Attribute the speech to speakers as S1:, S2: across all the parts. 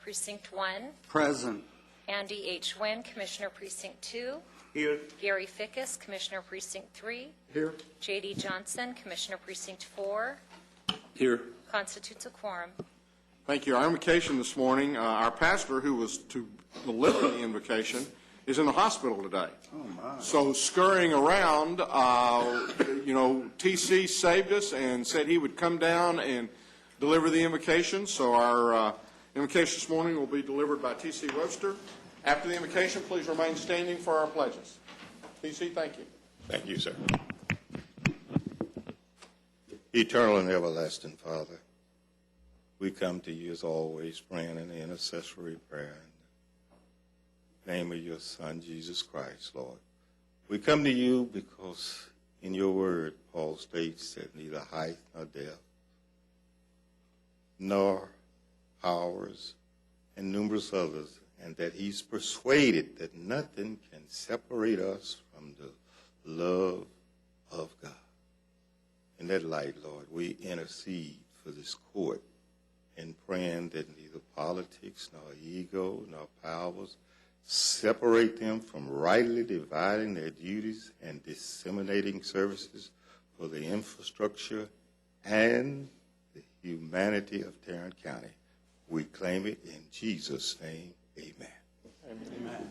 S1: Precinct 1.
S2: Present.
S1: Andy H. Wynn, Commissioner Precinct 2.
S2: Here.
S1: Gary Fickus, Commissioner Precinct 3.
S2: Here.
S1: J.D. Johnson, Commissioner Precinct 4.
S2: Here.
S1: Constitutes a quorum.
S3: Thank you. Our invocation this morning, our pastor who was to deliver the invocation is in the hospital today.
S2: Oh, my.
S3: So scurrying around, TC saved us and said he would come down and deliver the invocation. So our invocation this morning will be delivered by T.C. Webster. After the invocation, please remain standing for our pledges. T.C., thank you.
S4: Thank you, sir. Eternal and everlasting Father, we come to you as always, praying in the intercessory prayer in the name of your Son, Jesus Christ, Lord. We come to you because in your word, Paul states that neither height nor depth, nor powers, and numerous others, and that he's persuaded that nothing can separate us from the love of God. In that light, Lord, we intercede for this court in praying that neither politics nor ego nor powers separate them from rightly dividing their duties and disseminating services for the infrastructure and the humanity of Tarrant County. We claim it in Jesus' name. Amen.
S2: Amen.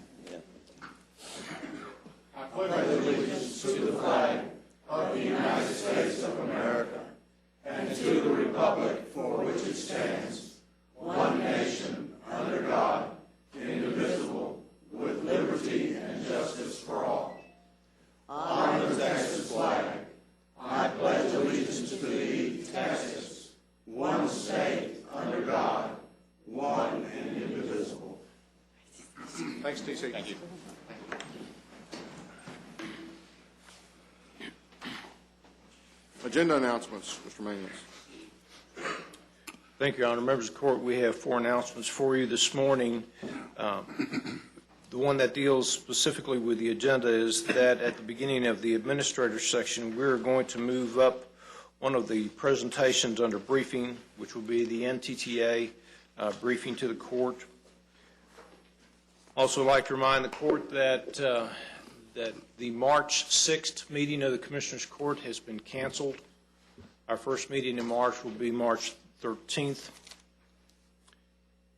S5: I pledge allegiance to the flag of the United States of America and to the republic for which it stands, one nation, under God, indivisible, with liberty and justice for all. On the Texas flag, I pledge allegiance to thee, Texas, one state, under God, one and indivisible.
S3: Thanks, T.C.
S4: Thank you.
S3: Agenda announcements, Mr. Mangus.
S6: Thank you, Your Honor. Members of the Court, we have 4 announcements for you this morning. The one that deals specifically with the agenda is that at the beginning of the administrator section, we're going to move up one of the presentations under briefing, which will be the NTTA briefing to the court. Also like to remind the court that that the March 6th meeting of the Commissioners Court has been canceled. Our first meeting in March will be March 13th.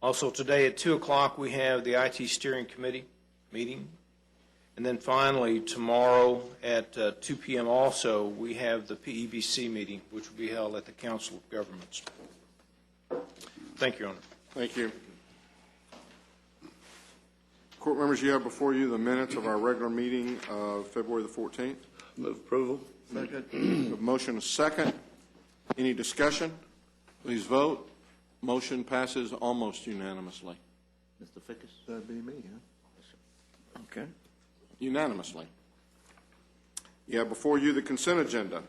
S6: Also today at 2 o'clock we have the IT Steering Committee meeting. And then finally tomorrow at 2 p.m. also we have the PEBC meeting, which will be held at the Council of Governments. Thank you, Your Honor.
S3: Thank you. Court members, you have before you the minutes of our regular meeting of February the 14th.
S2: Move approval.
S3: Second. A motion is second. Any discussion? Please vote. Motion passes almost unanimously.
S2: Mr. Fickus? That'd be me, huh? Okay.
S3: Unanimously. You have before you the consent agenda.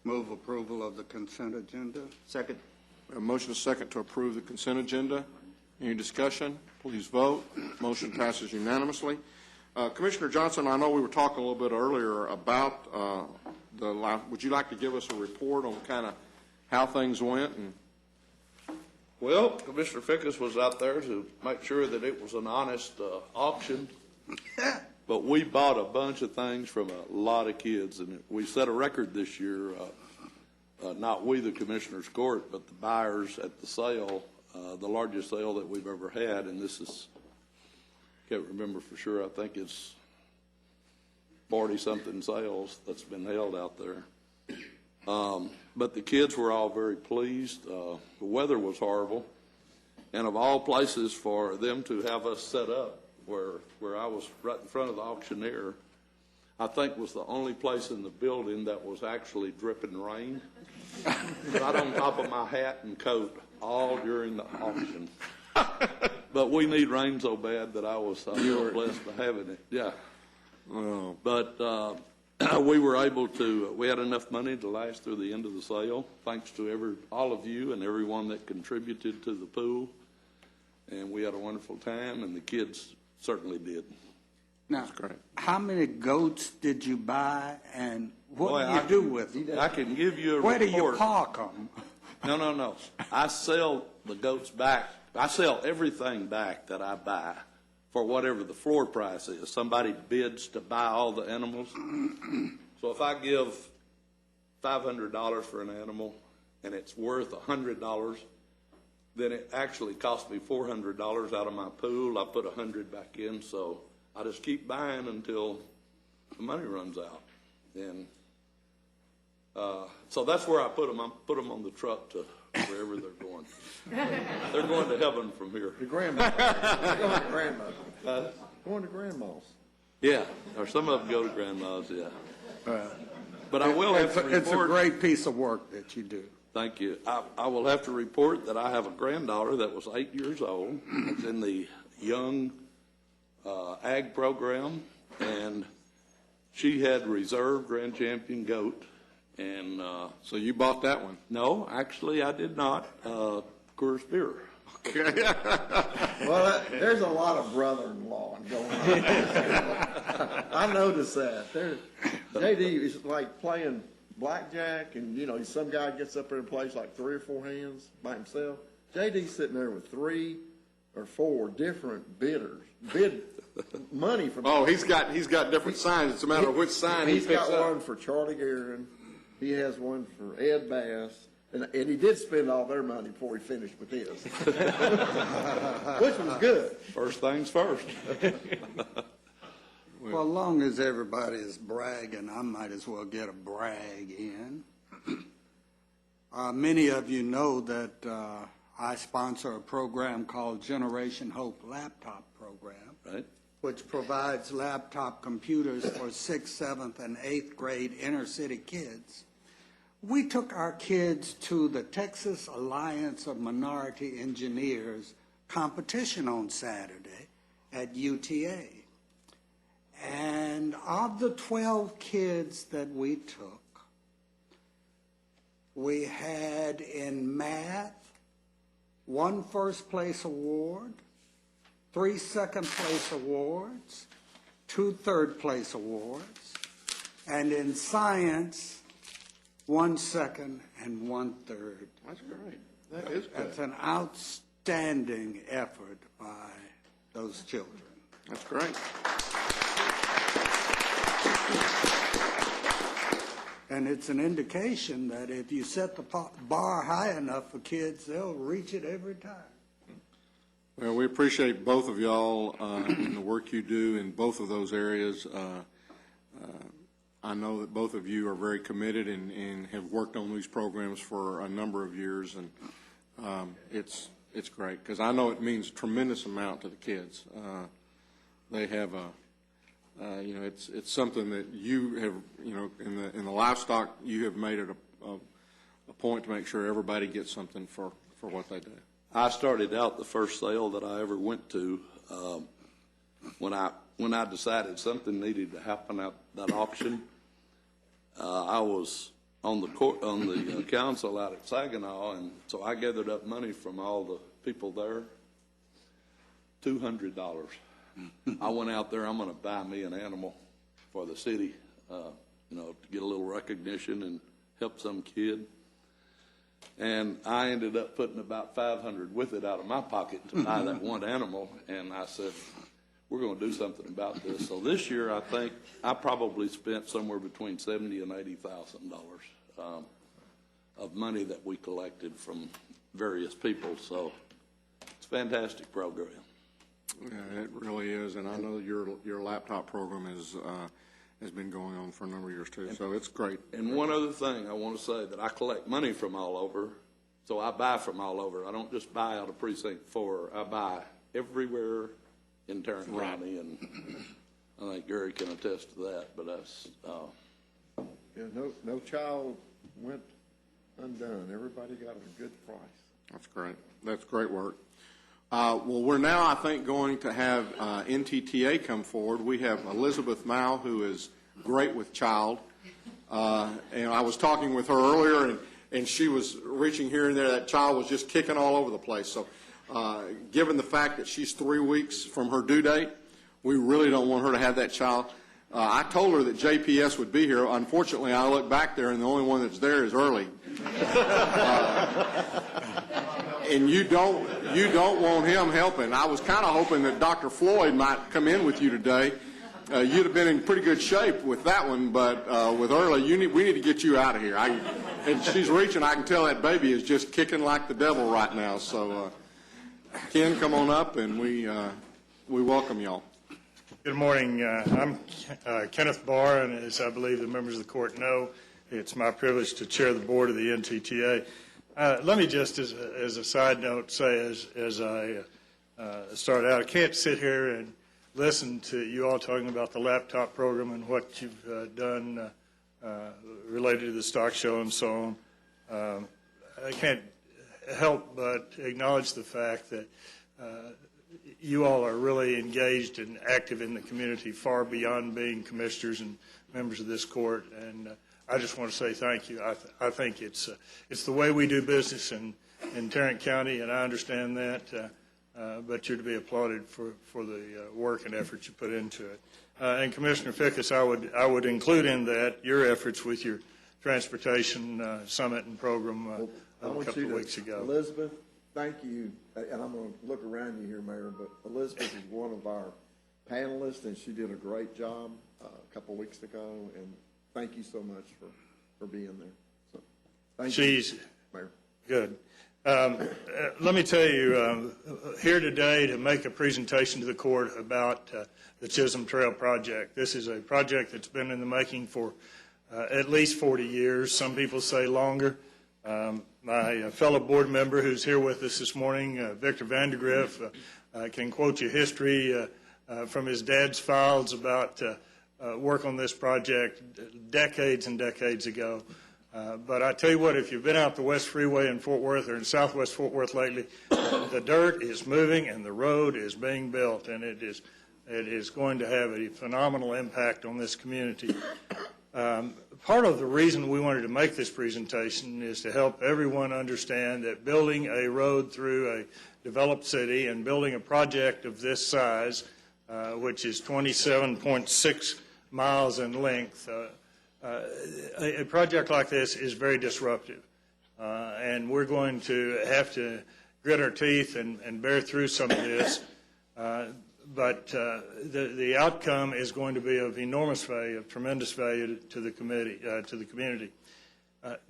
S2: Move approval of the consent agenda. Second.
S3: A motion is second to approve the consent agenda. Any discussion? Please vote. Motion passes unanimously. Commissioner Johnson, I know we were talking a little bit earlier about would you like to give us a report on kind of how things went?
S7: Well, Commissioner Fickus was out there to make sure that it was an honest auction, but we bought a bunch of things from a lot of kids, and we set a record this year, not we, the Commissioners Court, but the buyers at the sale, the largest sale that we've ever had, and this is, can't remember for sure, I think it's 40-something sales that's been held out there. But the kids were all very pleased. The weather was horrible, and of all places for them to have us set up where I was right in front of the auctioneer, I think was the only place in the building that was actually dripping rain. Right on top of my hat and coat all during the auction. But we need rain so bad that I was blessed to having it. Yeah.
S3: Oh.
S7: But we were able to, we had enough money to last through the end of the sale, thanks to all of you and everyone that contributed to the pool. And we had a wonderful time, and the kids certainly did.
S2: Now, how many goats did you buy, and what do you do with them?
S7: I can give you a
S2: Where
S7: report.
S2: do you park them?
S7: No. I sell the goats back. I sell everything back that I buy for whatever the floor price is. Somebody bids to buy all the animals. So if I give $500 for an animal and it's worth $100, then it actually cost me $400 out of my pool. I put $100 back in, so I just keep buying until the money runs out. And so that's where I put them. I put them on the truck to wherever they're going. They're going to heaven from here.
S5: The grandma. Going to grandma. Going to grandma's.
S7: Yeah, or some of them go to grandma's, yeah. But I will have to report.
S2: It's a great piece of work that you do.
S7: Thank you. I will have to report that I have a granddaughter that was 8 years old. It's in the young ag program, and she had reserve grand champion goat. And
S3: So you bought that one?
S7: no, actually, I did not. Coors beer.
S3: Okay.
S5: Well, there's a lot of brother-in-law going on. I noticed that. JD is like playing blackjack, and some guy gets up there and plays like 3 or 4 hands by himself. JD's sitting there with 3 or 4 different bidders, bid money from.
S3: Oh, he's got different signs. It's a matter of which sign he
S5: He's
S3: picks
S5: got
S3: up.
S5: one for Charlie Guerin. He has one for Ed Bass. And he did spend all their money before he finished with his, which was good.
S7: First things first.
S2: Well, as long as everybody is bragging, I might as well get a brag in. Many of you know that I sponsor a program called Generation Hope Laptop Program,
S7: Right.
S2: which provides laptop computers for 6th, 7th, and 8th grade inner city kids. We took our kids to the Texas Alliance of Minority Engineers competition on Saturday at UTA. And of the 12 kids that we took, we had in math 1 first place award, 3 second place awards, 2 third place awards, and in science, 1 second and 1 third.
S3: That's great. That is good.
S2: That's an outstanding effort by those children.
S3: That's great.
S2: And it's an indication that if you set the bar high enough for kids, they'll reach it every time.
S3: Well, we appreciate both of y'all and the work you do in both of those areas. I know that both of you are very committed and have worked on these programs for a number of years, and it's great because I know it means a tremendous amount to the kids. They have it's something that you have, in the livestock, you have made it a point to make sure everybody gets something for what they do.
S7: I started out the first sale that I ever went to when I decided something needed to happen at that auction. I was on the council out at Saginaw, and so I gathered up money from all the people there. $200. I went out there. I'm going to buy me an animal for the city, to get a little recognition and help some kid. And I ended up putting about $500 with it out of my pocket to buy that one animal. And I said, we're going to do something about this. So this year, I think I probably spent somewhere between $70,000 and $80,000 of money that we collected from various people. So it's a fantastic program.
S3: Yeah, it really is, and I know your laptop program has been going on for a number of years too. So it's great.
S7: And one other thing I want to say, that I collect money from all over, so I buy from all over. I don't just buy out of Precinct 4. I buy everywhere in Tarrant County, and I think Gary can attest to that. But that's
S5: no child went undone. Everybody got a good price.
S3: That's great. That's great work. Well, we're now, I think, going to have NTTA come forward. We have Elizabeth Mao, who is great with child. And I was talking with her earlier, and she was reaching here and there. That child was just kicking all over the place. So given the fact that she's 3 weeks from her due date, we really don't want her to have that child. I told her that JPS would be here. Unfortunately, I look back there, and the only one that's there is Early. And you don't want him helping. I was kind of hoping that Dr. Floyd might come in with you today. You'd have been in pretty good shape with that one, but with Early, we need to get you out of here. And she's reaching. I can tell that baby is just kicking like the devil right now. So, Ken, come on up, and we welcome y'all.
S8: Good morning. I'm Kenneth Barr, and as I believe the members of the court know, it's my privilege to chair the board of the NTTA. Let me just, as a side note, say as I start out, I can't sit here and listen to you all talking about the laptop program and what you've done related to the stock show and so on. I can't help but acknowledge the fact that you all are really engaged and active in the community far beyond being commissioners and members of this court, and I just want to say thank you. I think it's the way we do business in Tarrant County, and I understand that, but you're to be applauded for the work and effort you put into it. And Commissioner Fickus, I would include in that your efforts with your transportation summit and program a couple of weeks ago.
S9: Elizabeth, thank you, and I'm going to look around you here, Mayor, but Elizabeth is one of our panelists, and she did a great job a couple of weeks ago, and thank you so much for being there. So, thank you, Mayor.
S8: Good. Let me tell you, here today to make a presentation to the court about the Chisholm Trail project. This is a project that's been in the making for at least 40 years. Some people say longer. My fellow board member who's here with us this morning, Victor Vandergriff, can quote you history from his dad's files about work on this project decades and decades ago. But I tell you what, if you've been out the West Freeway in Fort Worth or in Southwest Fort Worth lately, the dirt is moving and the road is being built, and it is going to have a phenomenal impact on this community. Part of the reason we wanted to make this presentation is to help everyone understand that building a road through a developed city and building a project of this size, which is 27.6 miles in length, a project like this is very disruptive. And we're going to have to grit our teeth and bear through some of this. But the outcome is going to be of enormous value, of tremendous value to the community.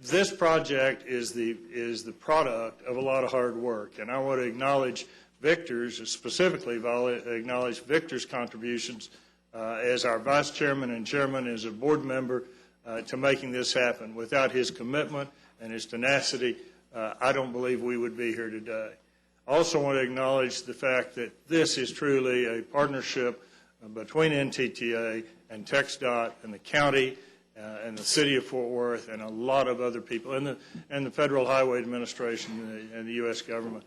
S8: This project is the product of a lot of hard work, and I want to acknowledge specifically acknowledge Victor's contributions as our vice chairman and chairman, as a board member, to making this happen. Without his commitment and his tenacity, I don't believe we would be here today. I also want to acknowledge the fact that this is truly a partnership between NTTA and Txdot and the county and the city of Fort Worth and a lot of other people and the Federal Highway Administration and the U.S. government.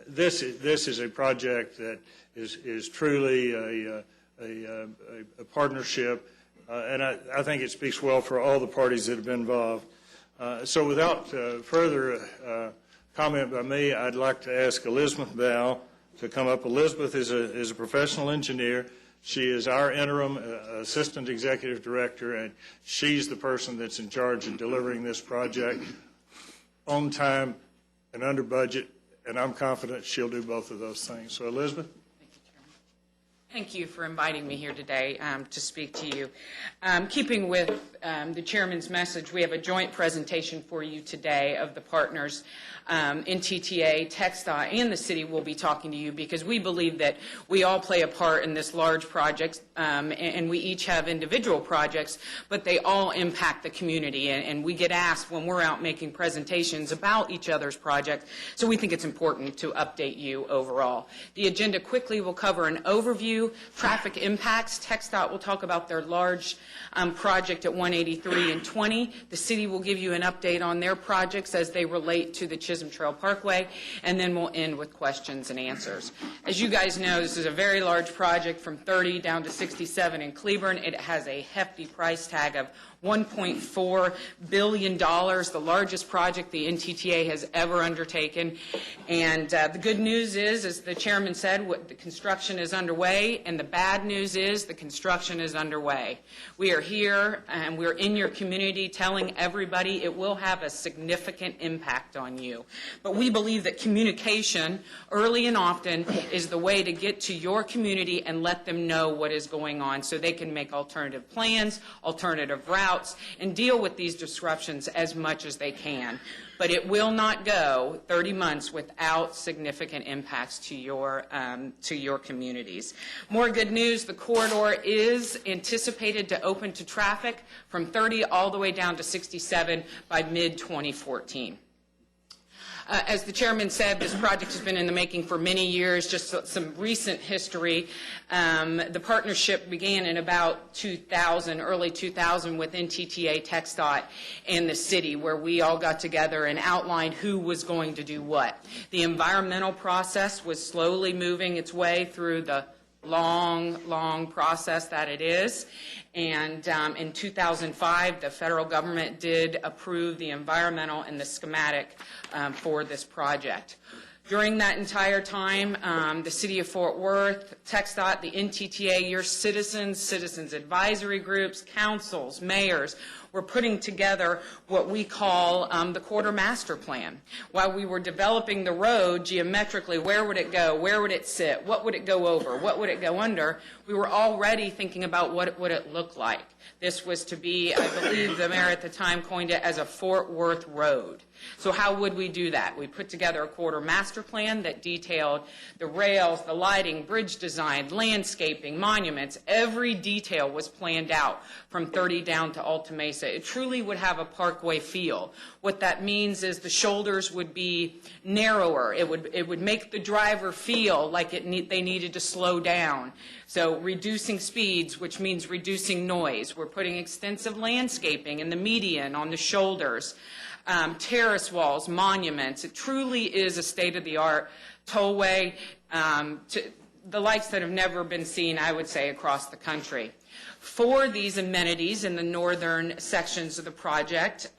S8: This is a project that is truly a partnership, and I think it speaks well for all the parties that have been involved. So without further comment by me, I'd like to ask Elizabeth Bell to come up. Elizabeth is a professional engineer. She is our interim assistant executive director, and she's the person that's in charge of delivering this project on time and under budget, and I'm confident she'll do both of those things. So, Elizabeth?
S10: Thank you for inviting me here today to speak to you. Keeping with the chairman's message, we have a joint presentation for you today of the partners NTTA, Txdot, and the city will be talking to you because we believe that we all play a part in this large project, and we each have individual projects, but they all impact the community, and we get asked when we're out making presentations about each other's projects, so we think it's important to update you overall. The agenda quickly will cover an overview, traffic impacts. Txdot will talk about their large project at 183 and 20. The city will give you an update on their projects as they relate to the Chisholm Trail Parkway, and then we'll end with questions and answers. As you guys know, this is a very large project from 30 down to 67 in Cleburne. It has a hefty price tag of $1.4 billion, the largest project the NTTA has ever undertaken. And the good news is, as the chairman said, the construction is underway, and the bad news is the construction is underway. We are here and we're in your community telling everybody it will have a significant impact on you. But we believe that communication early and often is the way to get to your community and let them know what is going on so they can make alternative plans, alternative routes, and deal with these disruptions as much as they can. But it will not go 30 months without significant impacts to your communities. More good news, the corridor is anticipated to open to traffic from 30 all the way down to 67 by mid-2014. As the chairman said, this project has been in the making for many years. Just some recent history. The partnership began in about 2000, early 2000, with NTTA, Txdot, and the city, where we all got together and outlined who was going to do what. The environmental process was slowly moving its way through the long process that it is. And in 2005, the federal government did approve the environmental and the schematic for this project. During that entire time, the City of Fort Worth, Txdot, the NTTA, your citizens advisory groups, councils, mayors, were putting together what we call the Corridor Master Plan. While we were developing the road geometrically, where would it go, where would it sit, what would it go over, what would it go under, we were already thinking about what would it look like. This was to be, I believe the mayor at the time coined it as a Fort Worth road. So how would we do that? We put together a corridor master plan that detailed the rails, the lighting, bridge design, landscaping, monuments. Every detail was planned out from 30 down to Alta Mesa. It truly would have a parkway feel. What that means is the shoulders would be narrower. It would make the driver feel like they needed to slow down. So reducing speeds, which means reducing noise. We're putting extensive landscaping in the median, on the shoulders. Terrace walls, monuments. It truly is a state-of-the-art tollway, the likes that have never been seen, I would say, across the country. For these amenities in the northern sections of the project,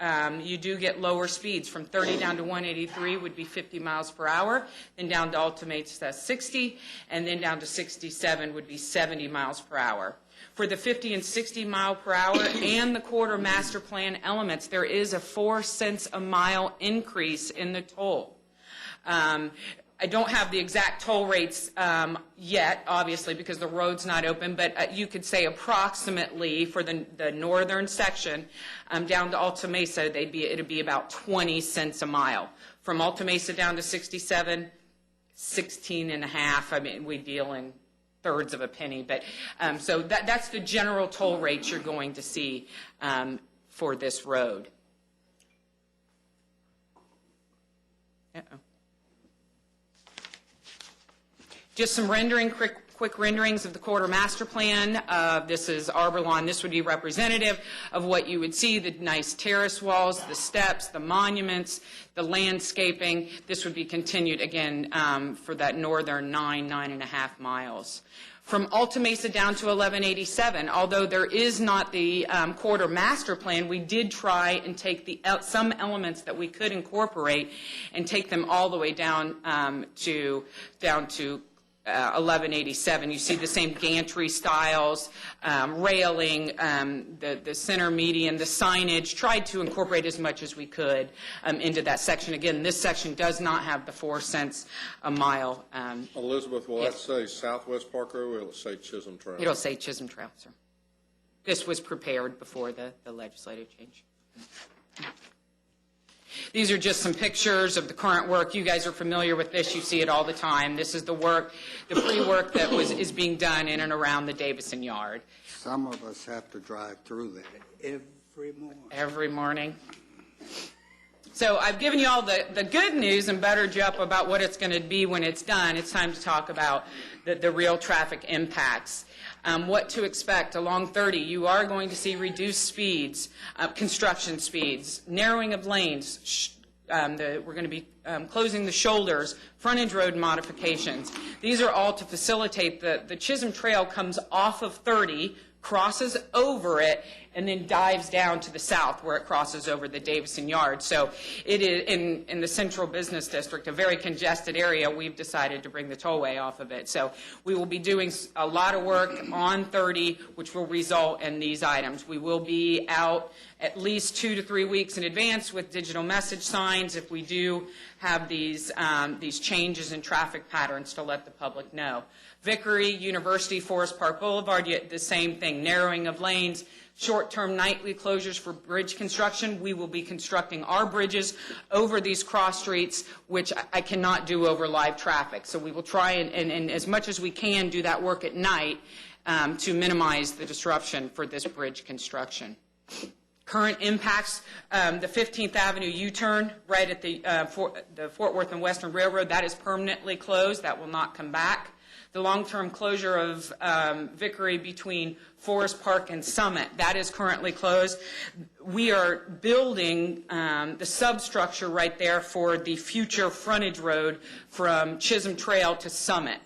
S10: you do get lower speeds. From 30 down to 183 would be 50 miles per hour, then down to Alta Mesa 60, and then down to 67 would be 70 miles per hour. For the 50 and 60 mile per hour and the corridor master plan elements, there is a 4 cents a mile increase in the toll. I don't have the exact toll rates yet, obviously, because the road's not open, but you could say approximately for the northern section down to Alta Mesa, it'd be about 20 cents a mile. From Alta Mesa down to 67, 16 and a half. I mean, we deal in thirds of a penny, but so that's the general toll rates you're going to see for this road. Just some quick renderings of the corridor master plan. This is Arbor lawn. This would be representative of what you would see, the nice terrace walls, the steps, the monuments, the landscaping. This would be continued again for that northern 9.5 miles. From Alta Mesa down to 1187, although there is not the corridor master plan, we did try and take some elements that we could incorporate and take them all the way down to 1187. You see the same gantry styles, railing, the center median, the signage, tried to incorporate as much as we could into that section. Again, this section does not have the 4 cents a mile.
S3: Elizabeth, will that say Southwest Park Road, or will it say Chisholm Trail?
S10: It'll say Chisholm Trail, sir. This was prepared before the legislative change. These are just some pictures of the current work. You guys are familiar with this. You see it all the time. This is the work, the pre-work that is being done in and around the Davison Yard.
S2: Some of us have to drive through that every morning.
S10: Every morning. So I've given you all the good news and buttered you up about what it's going to be when it's done. It's time to talk about the real traffic impacts. What to expect along 30. You are going to see reduced speeds, construction speeds, narrowing of lanes. We're going to be closing the shoulders, frontage road modifications. These are all to facilitate the Chisholm Trail comes off of 30, crosses over it, and then dives down to the south where it crosses over the Davison Yard. So it is, in the central business district, a very congested area. We've decided to bring the tollway off of it. So we will be doing a lot of work on 30, which will result in these items. We will be out at least 2 to 3 weeks in advance with digital message signs if we do have these changes in traffic patterns to let the public know. Vickery, University, Forest Park Boulevard, yet the same thing, narrowing of lanes, short-term nightly closures for bridge construction. We will be constructing our bridges over these cross streets, which I cannot do over live traffic. So we will try and as much as we can do that work at night to minimize the disruption for this bridge construction. Current impacts, the 15th Avenue U-turn right at the Fort Worth and Western Railroad, that is permanently closed. That will not come back. The long-term closure of Vickery between Forest Park and Summit, that is currently closed. We are building the substructure right there for the future frontage road from Chisholm Trail to Summit,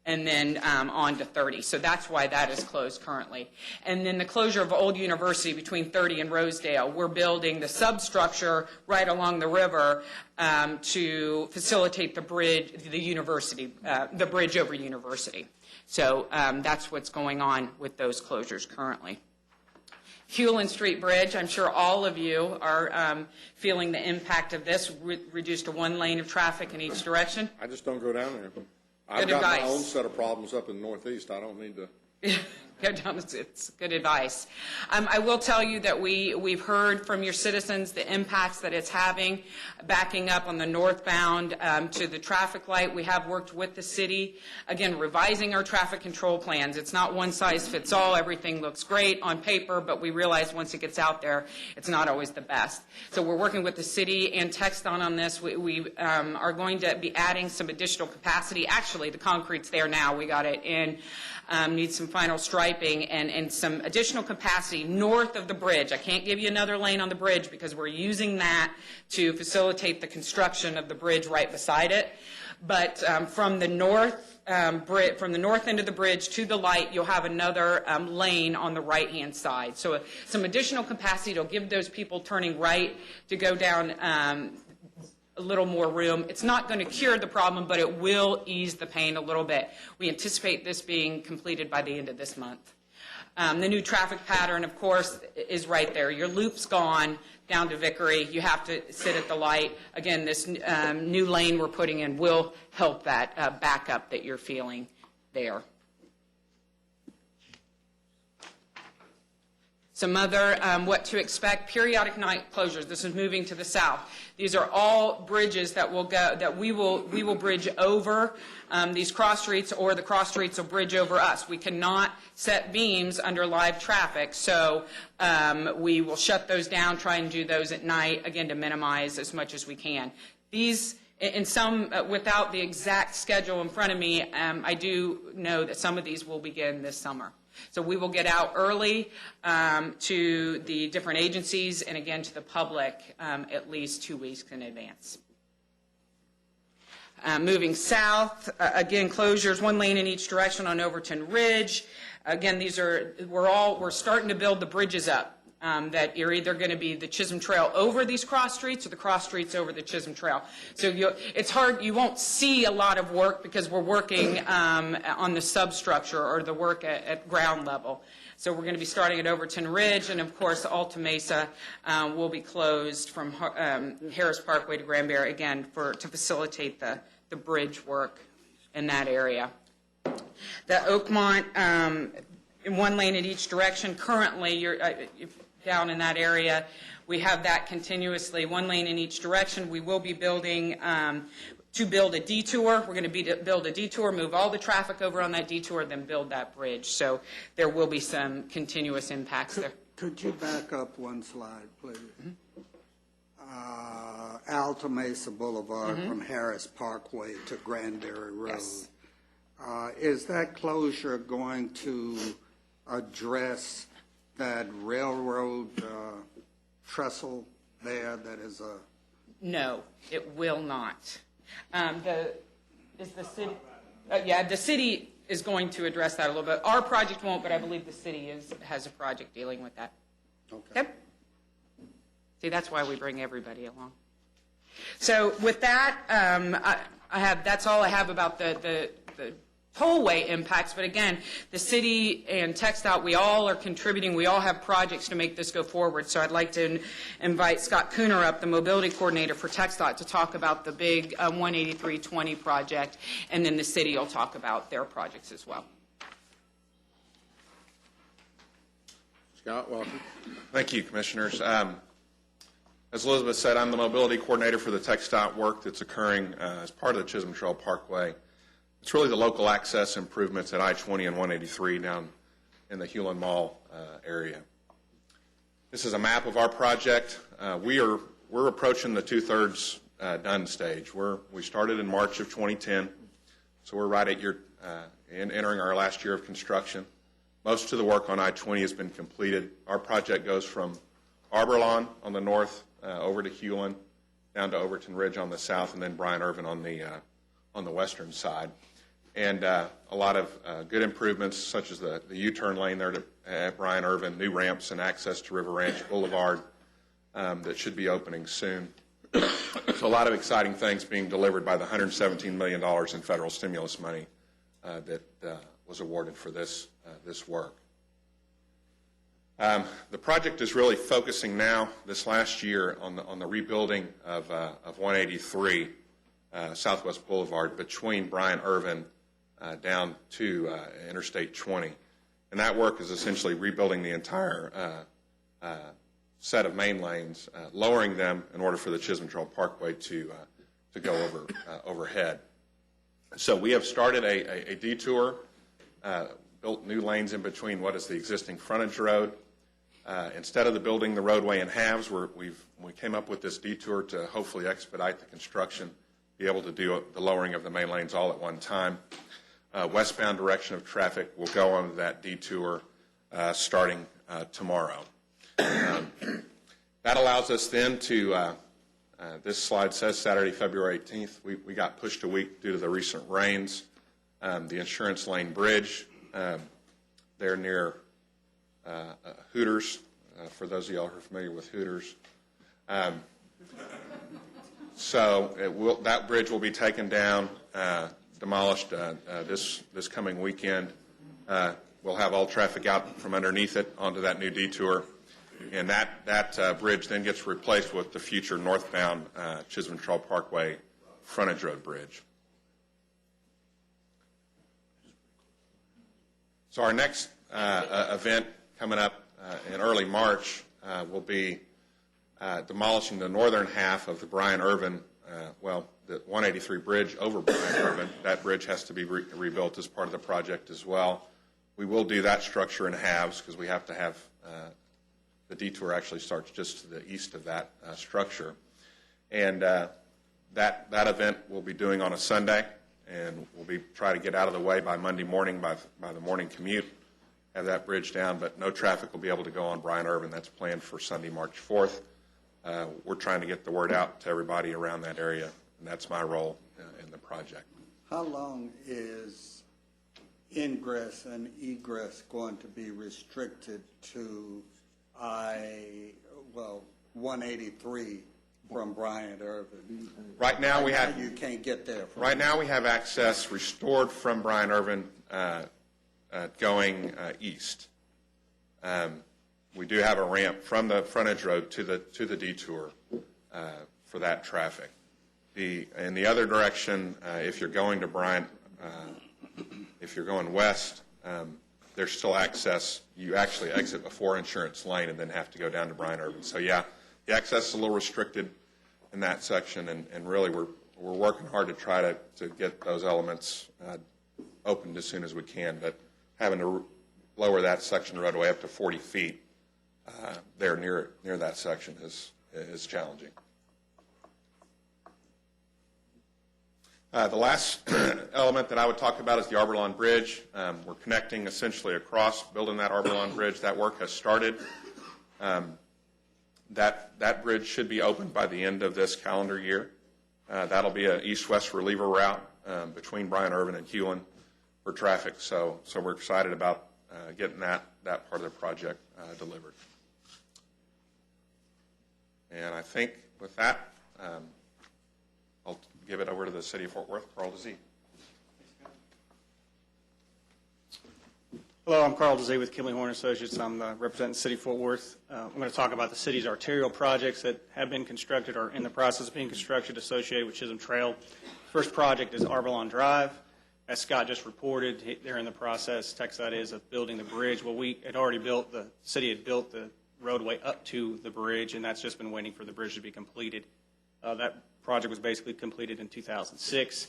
S10: and then on to 30. So that's why that is closed currently. And then the closure of Old University between 30 and Rosedale. We're building the substructure right along the river to facilitate the bridge, the bridge over University. So that's what's going on with those closures currently. Hewlin Street Bridge, I'm sure all of you are feeling the impact of this, reduced to 1 lane of traffic in each direction.
S3: I just don't go down there. I've got my own set of problems up in the Northeast. I don't need to.
S10: It's good advice. I will tell you that we've heard from your citizens the impacts that it's having, backing up on the northbound to the traffic light. We have worked with the city, again, revising our traffic control plans. It's not one size fits all. Everything looks great on paper, but we realize once it gets out there, it's not always the best. So we're working with the city and Txdot on this. We are going to be adding some additional capacity. Actually, the concrete's there now. We got it in. Needs some final striping and some additional capacity north of the bridge. I can't give you another lane on the bridge because we're using that to facilitate the construction of the bridge right beside it. But from the north end of the bridge to the light, you'll have another lane on the right-hand side. So some additional capacity to give those people turning right to go down a little more room. It's not going to cure the problem, but it will ease the pain a little bit. We anticipate this being completed by the end of this month. The new traffic pattern, of course, is right there. Your loop's gone down to Vickery. You have to sit at the light. Again, this new lane we're putting in will help that backup that you're feeling there. Some other what to expect, periodic night closures. This is moving to the south. These are all bridges that will go, that we will bridge over these cross streets, or the cross streets will bridge over us. We cannot set beams under live traffic, so we will shut those down, try and do those at night, again, to minimize as much as we can. These, in some, without the exact schedule in front of me, I do know that some of these will begin this summer. So we will get out early to the different agencies and, again, to the public at least 2 weeks in advance. Moving south, again, closures, 1 lane in each direction on Overton Ridge. Again, these are, we're starting to build the bridges up. That are either going to be the Chisholm Trail over these cross streets or the cross streets over the Chisholm Trail. So it's hard, you won't see a lot of work because we're working on the substructure or the work at ground level. So we're going to be starting at Overton Ridge, and of course Alta Mesa will be closed from Harris Parkway to Granbury, again, to facilitate the bridge work in that area. The Oakmont, in 1 lane in each direction. Currently, you're down in that area. We have that continuously, 1 lane in each direction. We will be building to build a detour. We're going to build a detour, move all the traffic over on that detour, then build that bridge. So there will be some continuous impacts there.
S2: Could you back up 1 slide, please? Alta Mesa Boulevard from Harris Parkway to Granbury Road.
S10: Yes.
S2: Is that closure going to address that railroad trestle there that is a...
S10: No, it will not. The city is going to address that a little bit. Our project won't, but I believe the city has a project dealing with that.
S2: Okay.
S10: Yep. See, that's why we bring everybody along. So with that, that's all I have about the tollway impacts. But again, the city and Txdot, we all are contributing. We all have projects to make this go forward. So I'd like to invite Scott Cooner up, the mobility coordinator for Txdot, to talk about the big 18320 project, and then the city will talk about their projects as well.
S3: Scott, welcome.
S11: Thank you, Commissioners. As Elizabeth said, I'm the mobility coordinator for the Txdot work that's occurring as part of the Chisholm Trail Parkway. It's really the local access improvements at I-20 and 183 down in the Hewlin Mall area. This is a map of our project. We're approaching the two-thirds done stage. We started in March of 2010, so we're right at entering our last year of construction. Most of the work on I-20 has been completed. Our project goes from Arbor on the north, over to Hewlin, down to Overton Ridge on the south, and then Bryan Irvin on the western side. And a lot of good improvements, such as the U-turn lane there at Bryan Irvin, new ramps and access to River Ranch Boulevard that should be opening soon. So a lot of exciting things being delivered by the $117 million in federal stimulus money that was awarded for this work. The project is really focusing now, this last year, on the rebuilding of 183 Southwest Boulevard between Bryan Irvin down to Interstate 20. And that work is essentially rebuilding the entire set of main lanes, lowering them in order for the Chisholm Trail Parkway to go overhead. So we have started a detour, built new lanes in between what is the existing frontage road. Instead of building the roadway in halves, we came up with this detour to hopefully expedite the construction, be able to do the lowering of the main lanes all at one time. Westbound direction of traffic will go on that detour starting tomorrow. That allows us then to, this slide says Saturday, February 18th. We got pushed a week due to the recent rains. The Insurance Lane Bridge, they're near Hooters, for those of y'all who are familiar with Hooters. So that bridge will be taken down, demolished this coming weekend. We'll have all traffic out from underneath it onto that new detour. And that bridge then gets replaced with the future northbound Chisholm Trail Parkway frontage road bridge. So our next event coming up in early March will be demolishing the northern half of the Bryan Irvin, the 183 bridge over Bryan Irvin. That bridge has to be rebuilt as part of the project as well. We will do that structure in halves because we have to have the detour actually starts just to the east of that structure. And that event we'll be doing on a Sunday, and we'll try to get out of the way by Monday morning by the morning commute, have that bridge down, but no traffic will be able to go on Bryan Irvin. That's planned for Sunday, March 4th. We're trying to get the word out to everybody around that area, and that's my role in the project.
S2: How long is ingress and egress going to be restricted to 183 from Bryan Irvin?
S11: Right now we have
S2: you can't get there.
S11: Right now we have access restored from Bryan Irvin going east. We do have a ramp from the frontage road to the detour for that traffic. In the other direction, if you're going to Bryan, if you're going west, there's still access. You actually exit before Insurance Lane and then have to go down to Bryan Irvin. So yeah, the access is a little restricted in that section, and really we're working hard to try to get those elements opened as soon as we can. But having to lower that section of roadway up to 40 feet there near that section is challenging. The last element that I would talk about is the Arbor Bridge. We're connecting essentially across, building that Arbor Bridge. That work has started. That bridge should be opened by the end of this calendar year. That'll be an east-west reliever route between Bryan Irvin and Hewlin. for traffic. So we're excited about getting that part of the project delivered. And I think with that, I'll give it over to the City of Fort Worth, Carl DeZee.
S12: Hello, I'm Carl DeZee with Kimley Horn Associates. I'm representing the City of Fort Worth. I'm going to talk about the city's arterial projects that have been constructed or in the process of being constructed associated with Chisholm Trail. First project is Arbol Drive. As Scott just reported, they're in the process, Txdot is, of building the bridge. Well, we had already built, the city had built the roadway up to the bridge, and that's just been waiting for the bridge to be completed. That project was basically completed in 2006.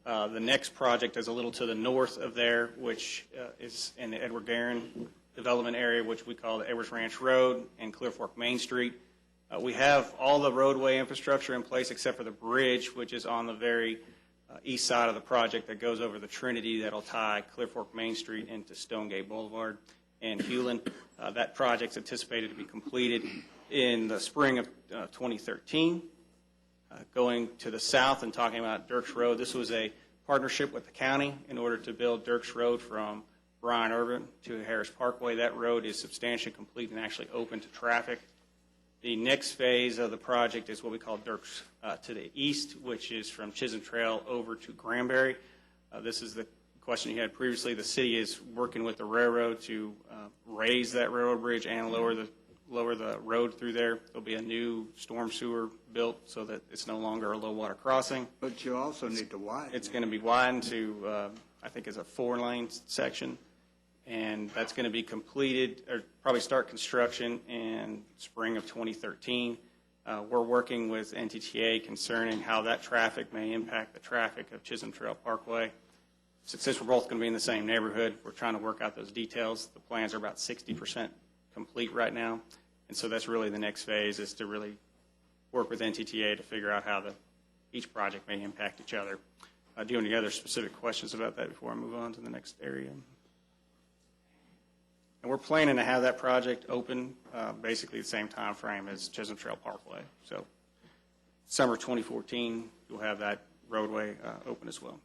S12: The next project is a little to the north of there, which is in the Edward Guerin development area, which we call the Edwards Ranch Road and Clear Fork Main Street. We have all the roadway infrastructure in place except for the bridge, which is on the very east side of the project that goes over the Trinity that'll tie Clear Fork Main Street into Stonegate Boulevard and Hewlin. That project's anticipated to be completed in the spring of 2013. Going to the south and talking about Dirks Road, this was a partnership with the county in order to build Dirks Road from Bryan Urban to Harris Parkway. That road is substantially complete and actually open to traffic. The next phase of the project is what we call Dirks to the east, which is from Chisholm Trail over to Granbury. This is the question you had previously. The city is working with the railroad to raise that railroad bridge and lower the road through there. There'll be a new storm sewer built so that it's no longer a low water crossing.
S2: But you also need to widen.
S12: It's going to be widened to, I think it's a 4-lane section, and that's going to be completed, or probably start construction in spring of 2013. We're working with NTTA concerning how that traffic may impact the traffic of Chisholm Trail Parkway. Since we're both going to be in the same neighborhood, we're trying to work out those details. The plans are about 60% complete right now, and so that's really the next phase, is to really work with NTTA to figure out how each project may impact each other. Do you have any other specific questions about that before I move on to the next area? And we're planning to have that project open basically the same time frame as Chisholm Trail Parkway. So summer 2014, we'll have that roadway open as well.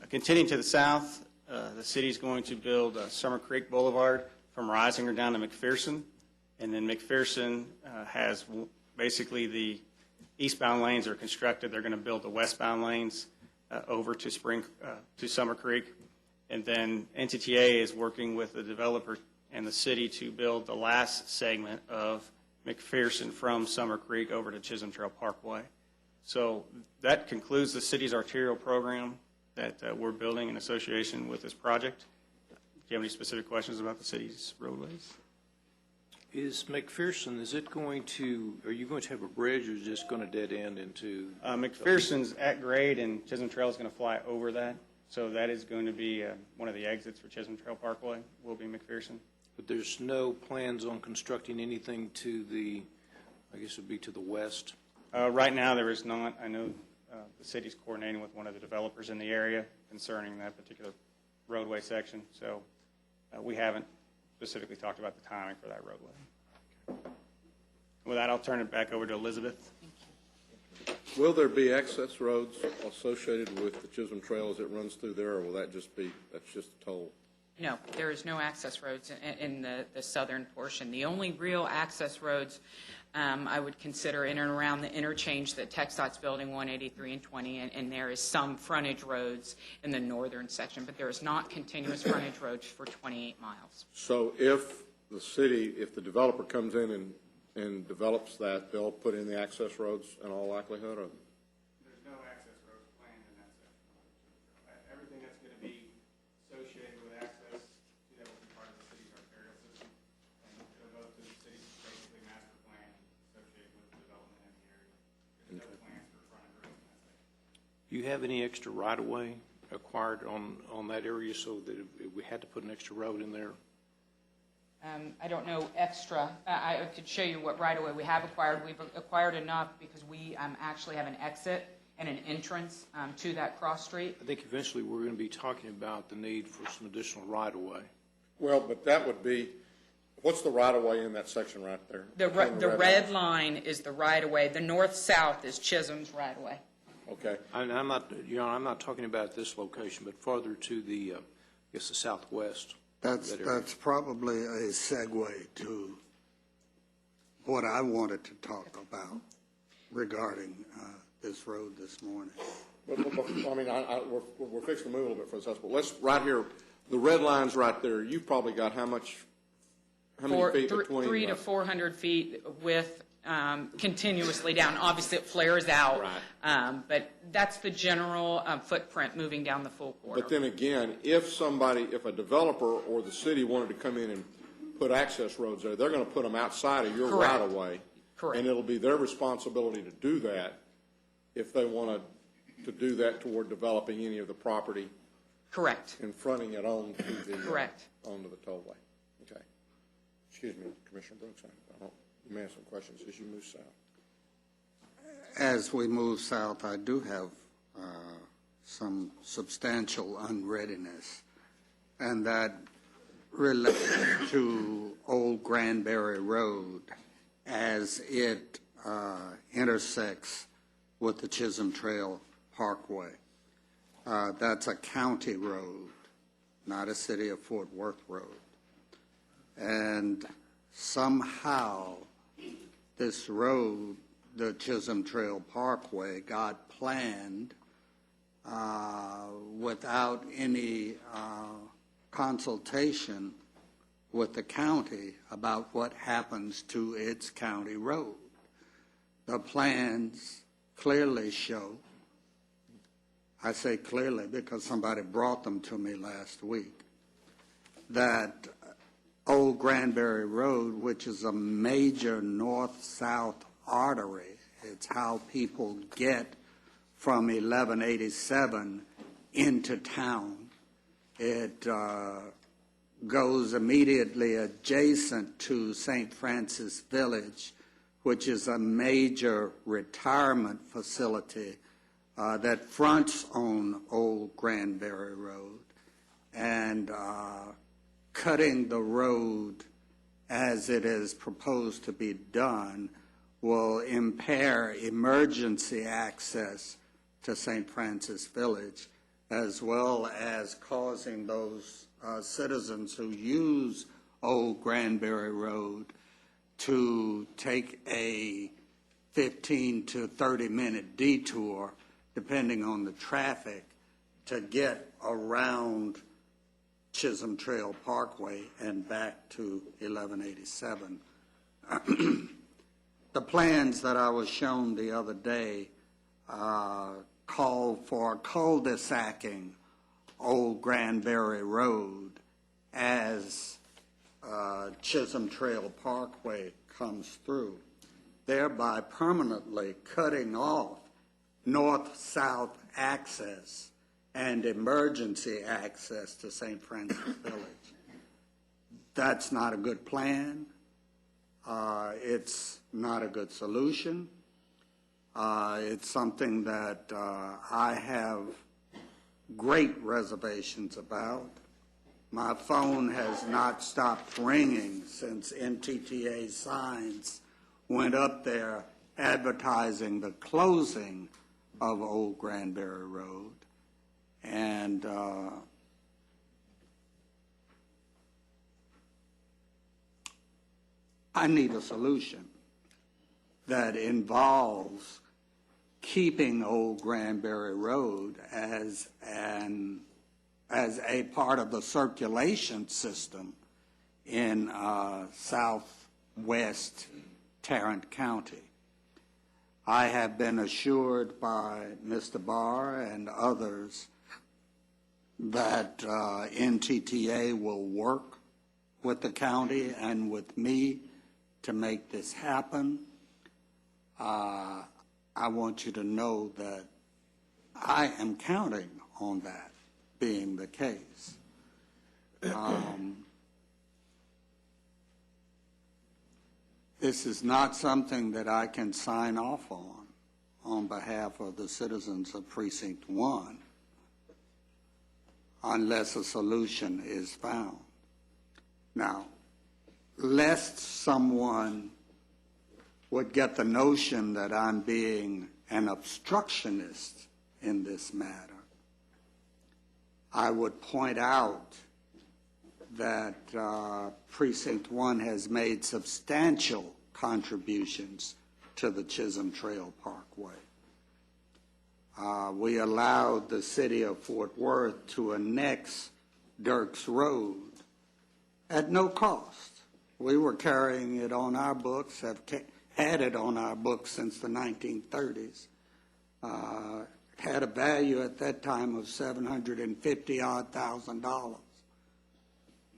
S12: Continuing to the south, the city's going to build Summer Creek Boulevard from Risinger down to McPherson. And then McPherson has basically the eastbound lanes are constructed. They're going to build the westbound lanes over to Summer Creek. And then NTTA is working with the developer and the city to build the last segment of McPherson from Summer Creek over to Chisholm Trail Parkway. So that concludes the city's arterial program that we're building in association with this project. Do you have any specific questions about the city's roadways?
S6: Is McPherson, are you going to have a bridge, or is it just going to dead end into?
S12: McPherson's at grade, and Chisholm Trail is going to fly over that. So that is going to be one of the exits for Chisholm Trail Parkway, will be McPherson.
S6: But there's no plans on constructing anything to the, I guess it would be to the west?
S12: Right now there is not. I know the city's coordinating with one of the developers in the area concerning that particular roadway section. So we haven't specifically talked about the timing for that roadway. With that, I'll turn it back over to Elizabeth.
S3: Will there be access roads associated with the Chisholm Trail as it runs through there, or will that's just a toll?
S10: No, there is no access roads in the southern portion. The only real access roads I would consider in and around the interchange that Txdot's building, 183 and 20, and there is some frontage roads in the northern section, but there is not continuous frontage roads for 28 miles.
S3: So if the developer comes in and develops that, they'll put in the access roads in all likelihood? Or?
S12: There's no access roads planned in that section. Everything that's going to be associated with access, that will be part of the city's arterial system. And it'll go to the city's basically master plan associated with the development in the area. There's no plans for frontage roads in that section.
S6: Do you have any extra right-of-way acquired on that area so that if we had to put an extra road in there?
S10: I don't know extra. I could show you what right-of-way we have acquired. We've acquired enough because we actually have an exit and an entrance to that cross street.
S6: I think eventually we're going to be talking about the need for some additional right-of-way.
S3: Well, but that would be, what's the right-of-way in that section right there?
S10: The red line is the right-of-way. The north-south is Chisholm's right-of-way.
S3: Okay?
S6: And I'm not, Your Honor, I'm not talking about this location, but farther to the, I guess, the southwest.
S2: That's probably a segue to what I wanted to talk about regarding this road this morning.
S3: But, I mean, we're fixing to move a little bit for this, but let's, right here, the red line's right there. You've probably got how many feet between?
S10: 300 to 400 feet width, continuously down. Obviously, it flares out.
S3: Right.
S10: But that's the general footprint moving down the full corridor.
S3: But then again, if a developer or the city wanted to come in and put access roads there, they're going to put them outside of your
S10: Correct.
S3: right-of-way.
S10: Correct.
S3: And it'll be their responsibility to do that if they want to do that toward developing any of the property
S10: Correct.
S3: and fronting it on to the
S10: Correct.
S3: onto the tollway. Okay. Excuse me, Commissioner Brooks. You may have some questions as you move south.
S2: As we move south, I do have some substantial unreadiness, and that relates to Old Granbury Road as it intersects with the Chisholm Trail Parkway. That's a county road, not a city of Fort Worth road. And somehow this road, the Chisholm Trail Parkway, got planned without any consultation with the county about what happens to its county road. The plans clearly show, I say clearly because somebody brought them to me last week, that Old Granbury Road, which is a major north-south artery, it's how people get from 1187 into town. It goes immediately adjacent to St. Francis Village, which is a major retirement facility that fronts on Old Granbury Road, and cutting the road as it is proposed to be done will impair emergency access to St. Francis Village, as well as causing those citizens who use Old Granbury Road to take a 15 to 30-minute detour, depending on the traffic, to get around Chisholm Trail Parkway and back to 1187. The plans that I was shown the other day call for cul-de-sacking Old Granbury Road as Chisholm Trail Parkway comes through, thereby permanently cutting off north-south access and emergency access to St. Francis Village. That's not a good plan. It's not a good solution. It's something that I have great reservations about. My phone has not stopped ringing since NTTA signs went up there advertising the closing of Old Granbury Road. And I need a solution that involves keeping Old Granbury Road as a part of the circulation system in southwest Tarrant County. I have been assured by Mr. Barr and others that NTTA will work with the county and with me to make this happen. I want you to know that I am counting on that being the case. This is not something that I can sign off on behalf of the citizens of Precinct 1 unless a solution is found. Now, lest someone would get the notion that I'm being an obstructionist in this matter. I would point out that Precinct 1 has made substantial contributions to the Chisholm Trail Parkway. We allowed the city of Fort Worth to annex Dirks Road at no cost. We were carrying it on our books, have had it on our books since the 1930s. Had a value at that time of $750,000.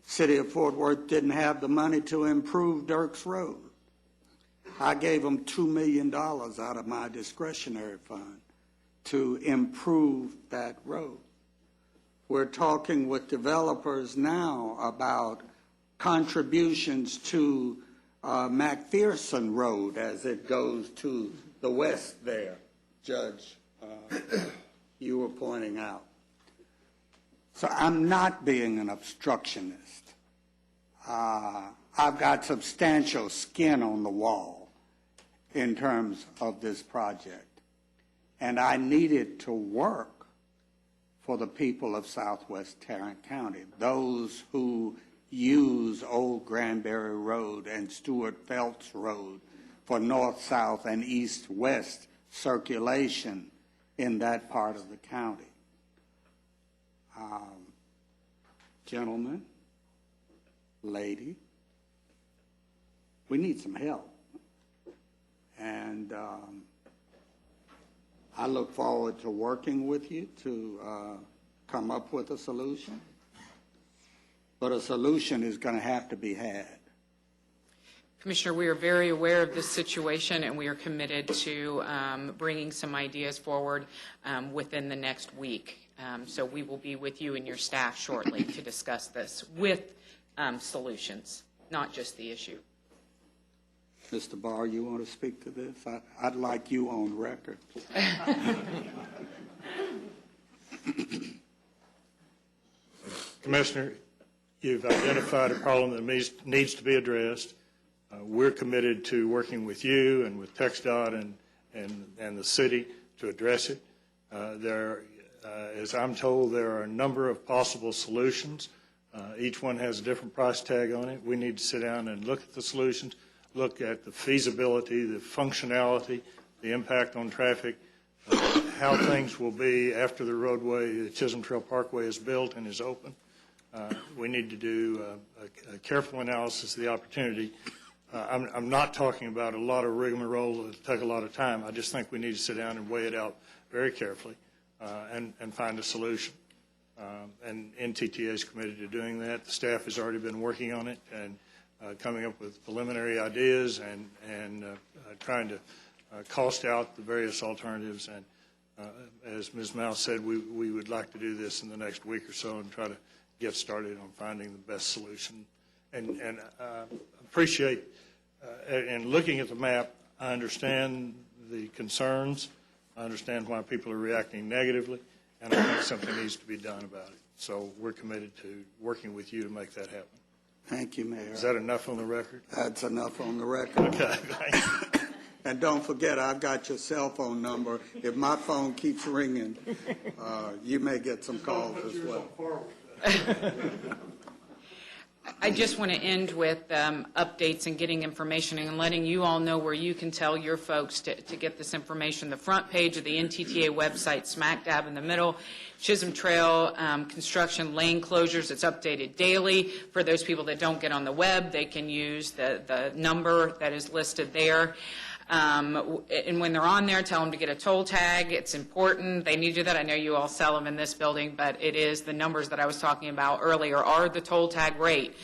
S2: City of Fort Worth didn't have the money to improve Dirks Road. I gave them $2 million out of my discretionary fund to improve that road. We're talking with developers now about contributions to McPherson Road as it goes to the west there, Judge, you were pointing out. So I'm not being an obstructionist. I've got substantial skin on the wall in terms of this project. And I need it to work for the people of Southwest Tarrant County, those who use Old Granbury Road and Stuart Phelps Road for north-south and east-west circulation in that part of the county. Gentlemen, lady, we need some help. And I look forward to working with you to come up with a solution. But a solution is going to have to be had.
S10: Commissioner, we are very aware of this situation, and we are committed to bringing some ideas forward within the next week. So we will be with you and your staff shortly to discuss this with solutions, not just the issue.
S2: Mr. Barr, you want to speak to this? I'd like you on record.
S8: Commissioner, you've identified a problem that needs to be addressed. We're committed to working with you and with Txdot and the city to address it. As I'm told, there are a number of possible solutions. Each one has a different price tag on it. We need to sit down and look at the solutions, look at the feasibility, the functionality, the impact on traffic, how things will be after the roadway, the Chisholm Trail Parkway is built and is open. We need to do a careful analysis of the opportunity. I'm not talking about a lot of rigmarole that will take a lot of time. I just think we need to sit down and weigh it out very carefully and find a solution. And NTTA is committed to doing that. The staff has already been working on it and coming up with preliminary ideas and trying to cost out the various alternatives. And as Ms. Mouse said, we would like to do this in the next week or so and try to get started on finding the best solution. And appreciate, in looking at the map, I understand the concerns. I understand why people are reacting negatively, and I think something needs to be done about it. So we're committed to working with you to make that happen.
S2: Thank you, Mayor.
S8: Is that enough on the record?
S2: That's enough on the record.
S8: Okay, thank you.
S2: And don't forget, I've got your cell phone number. If my phone keeps ringing, you may get some calls as well.
S10: I just want to end with updates and getting information and letting you all know where you can tell your folks to get this information. The front page of the NTTA website, smack dab in the middle, Chisholm Trail construction lane closures. It's updated daily. For those people that don't get on the web, they can use the number that is listed there. And when they're on there, tell them to get a toll tag. It's important. They need to do that. I know you all sell them in this building, but it is the numbers that I was talking about earlier are the toll tag rate.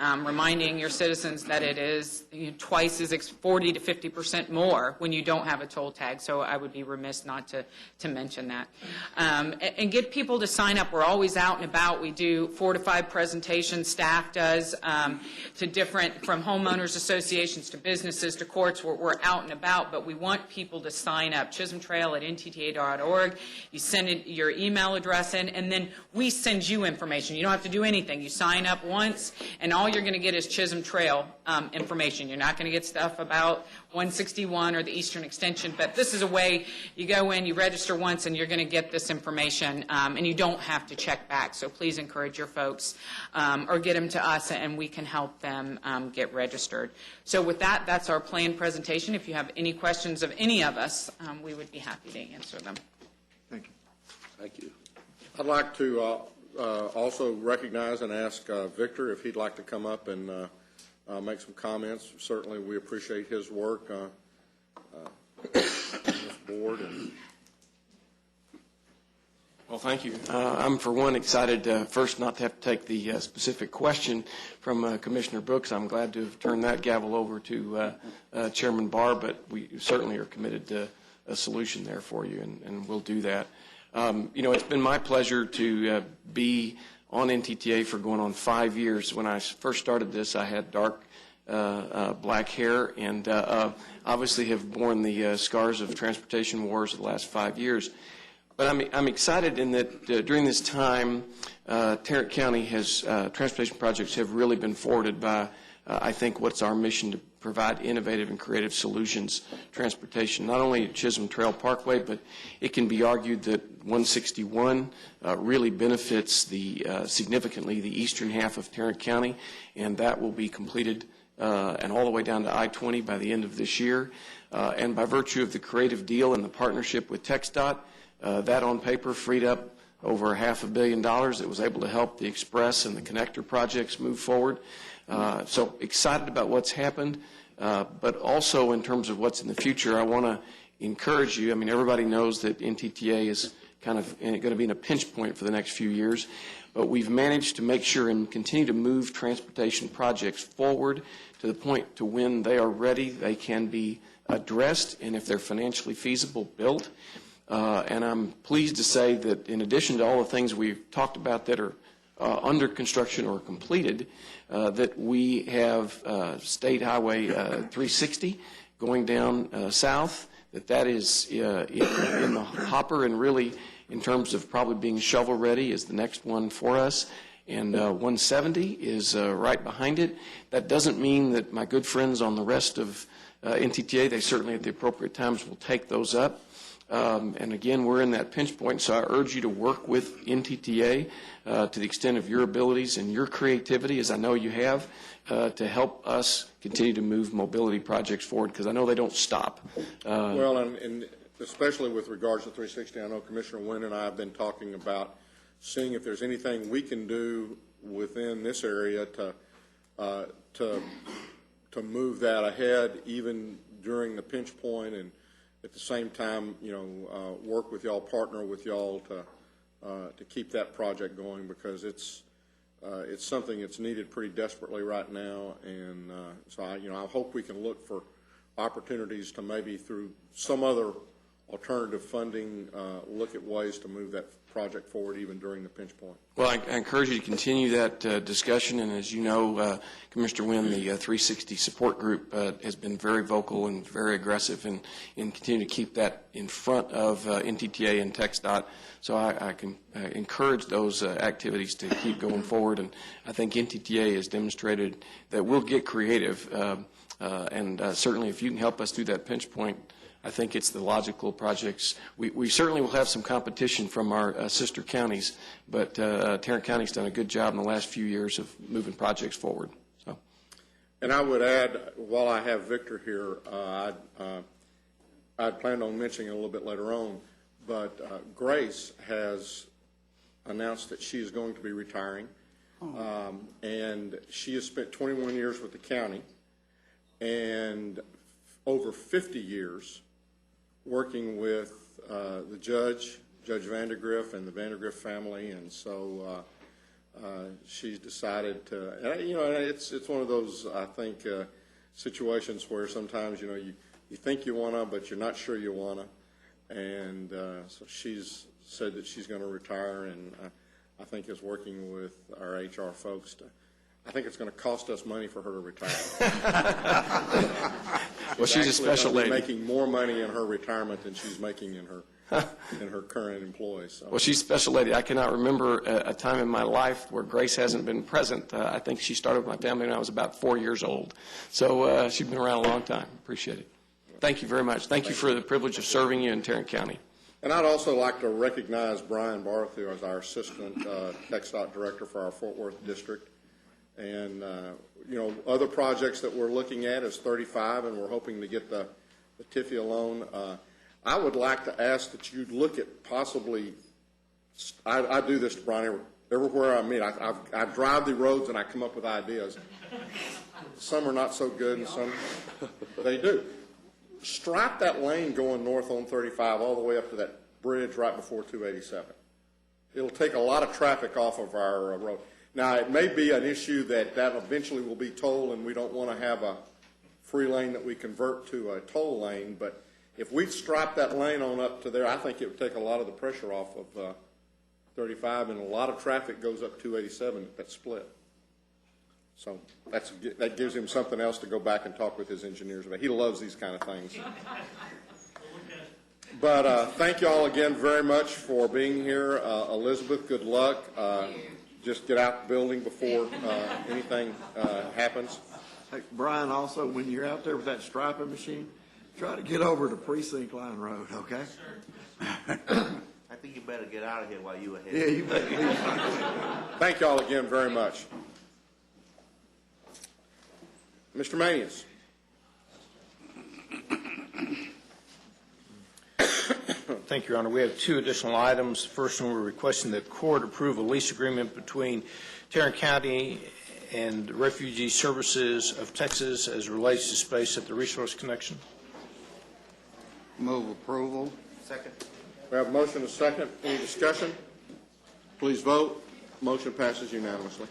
S10: Reminding your citizens that it is twice as 40 to 50% more when you don't have a toll tag. So I would be remiss not to mention that. And get people to sign up. We're always out and about. We do 4 to 5 presentations. Staff does to different, from homeowners associations to businesses to courts. We're out and about, but we want people to sign up. chisholmtrail@ntta.org. You send your email address in, and then we send you information. You don't have to do anything. You sign up once, and all all you're going to get is Chisholm Trail information. You're not going to get stuff about 161 or the Eastern Extension, but this is a way you go in, you register once, and you're going to get this information, and you don't have to check back. So please encourage your folks or get them to us, and we can help them get registered. So with that, that's our planned presentation. If you have any questions of any of us, we would be happy to answer them.
S9: Thank you.
S7: Thank you.
S3: I'd like to also recognize and ask Victor if he'd like to come up and make some comments. Certainly, we appreciate his work on this board.
S13: Well, thank you. I'm, for one, excited first not to have to take the specific question from Commissioner Brooks. I'm glad to have turned that gavel over to Chairman Barr, but we certainly are committed to a solution there for you, and we'll do that. You know, it's been my pleasure to be on NTTA for going on 5 years. When I first started this, I had dark black hair and obviously have borne the scars of transportation wars of the last 5 years. But I'm excited in that during this time, Tarrant County has, transportation projects have really been forwarded by, I think, what's our mission to provide innovative and creative solutions transportation, not only at Chisholm Trail Parkway, but it can be argued that 161 really benefits significantly the eastern half of Tarrant County, and that will be completed and all the way down to I-20 by the end of this year. And by virtue of the creative deal and the partnership with Txdot, that on paper freed up over $500 million that was able to help the Express and the connector projects move forward. So excited about what's happened, but also in terms of what's in the future, I want to encourage you. I mean, everybody knows that NTTA is kind of going to be in a pinch point for the next few years, but we've managed to make sure and continue to move transportation projects forward to the point to when they are ready, they can be addressed, and if they're financially feasible, built. And I'm pleased to say that in addition to all the things we've talked about that are under construction or completed, that we have State Highway 360 going down south, that is in the hopper, and really in terms of probably being shovel ready is the next one for us. And 170 is right behind it. That doesn't mean that my good friends on the rest of NTTA, they certainly at the appropriate times will take those up. And again, we're in that pinch point, so I urge you to work with NTTA to the extent of your abilities and your creativity, as I know you have, to help us continue to move mobility projects forward, because I know they don't stop.
S3: Well, and especially with regards to 360, I know Commissioner Wynn and I have been talking about seeing if there's anything we can do within this area to move that ahead, even during the pinch point, and at the same time, you know, work with y'all, partner with y'all to keep that project going, because it's something that's needed pretty desperately right now. And so I hope we can look for opportunities to maybe through some other alternative funding look at ways to move that project forward even during the pinch point.
S13: Well, I encourage you to continue that discussion, and as you know, Commissioner Wynn, the 360 support group has been very vocal and very aggressive in continuing to keep that in front of NTTA and Txdot. So I can encourage those activities to keep going forward, and I think NTTA has demonstrated that we'll get creative, and certainly if you can help us through that pinch point, I think it's the logical projects. We certainly will have some competition from our sister counties, but Tarrant County's done a good job in the last few years of moving projects forward. So,
S3: and I would add, while I have Victor here, I'd planned on mentioning it a little bit later on, but Grace has announced that she is going to be retiring, and she has spent 21 years with the county and over 50 years working with the Judge Vandergriff and the Vandergriff family, and so she's decided to, and, you know, it's one of those, I think, situations where sometimes, you know, you think you want to, but you're not sure you want to, and so she's said that she's going to retire, and I think is working with our HR folks to, I think it's going to cost us money for her to retire.
S13: well, she's a special lady.
S3: Making more money in her retirement than she's making in her and her current employees. So.
S13: Well, she's a special lady. I cannot remember a time in my life where Grace hasn't been present. I think she started with my family when I was about 4 years old. So she's been around a long time. Appreciate it. Thank you very much. Thank you for the privilege of serving you in Tarrant County.
S3: And I'd also like to recognize Brian Barthill as our Assistant Txdot Director for our Fort Worth District. And, other projects that we're looking at is 35, and we're hoping to get the TIFIA loan. I would like to ask that you look at possibly, I do this to Brian everywhere I meet. I drive the roads and I come up with ideas. Some are not so good and some they do. Stripe that lane going north on 35 all the way up to that bridge right before 287. It'll take a lot of traffic off of our road. Now, it may be an issue that eventually will be toll, and we don't want to have a free lane that we convert to a toll lane, but if we stripe that lane on up to there, I think it would take a lot of the pressure off of 35, and a lot of traffic goes up 287 at that split. So that gives him something else to go back and talk with his engineers about. He loves these kind of things. But thank you all again very much for being here. Elizabeth, good luck. Just get out the building before anything happens.
S9: Hey, Brian, also, when you're out there with that striping machine, try to get over to Precinct Line Road, okay?
S5: I think you better get out of here while you're ahead.
S9: Yeah, you better leave.
S3: Thank you all again very much. Mr. Manius.
S6: Thank you, Your Honor. We have two additional items. First one, we're requesting that court approve a lease agreement between Tarrant County and Refugee Services of Texas as relates to space at the Resource Connection.
S2: Move approval.
S5: Second.
S3: We have a motion and a second. Any discussion? Please vote. Motion passes unanimously.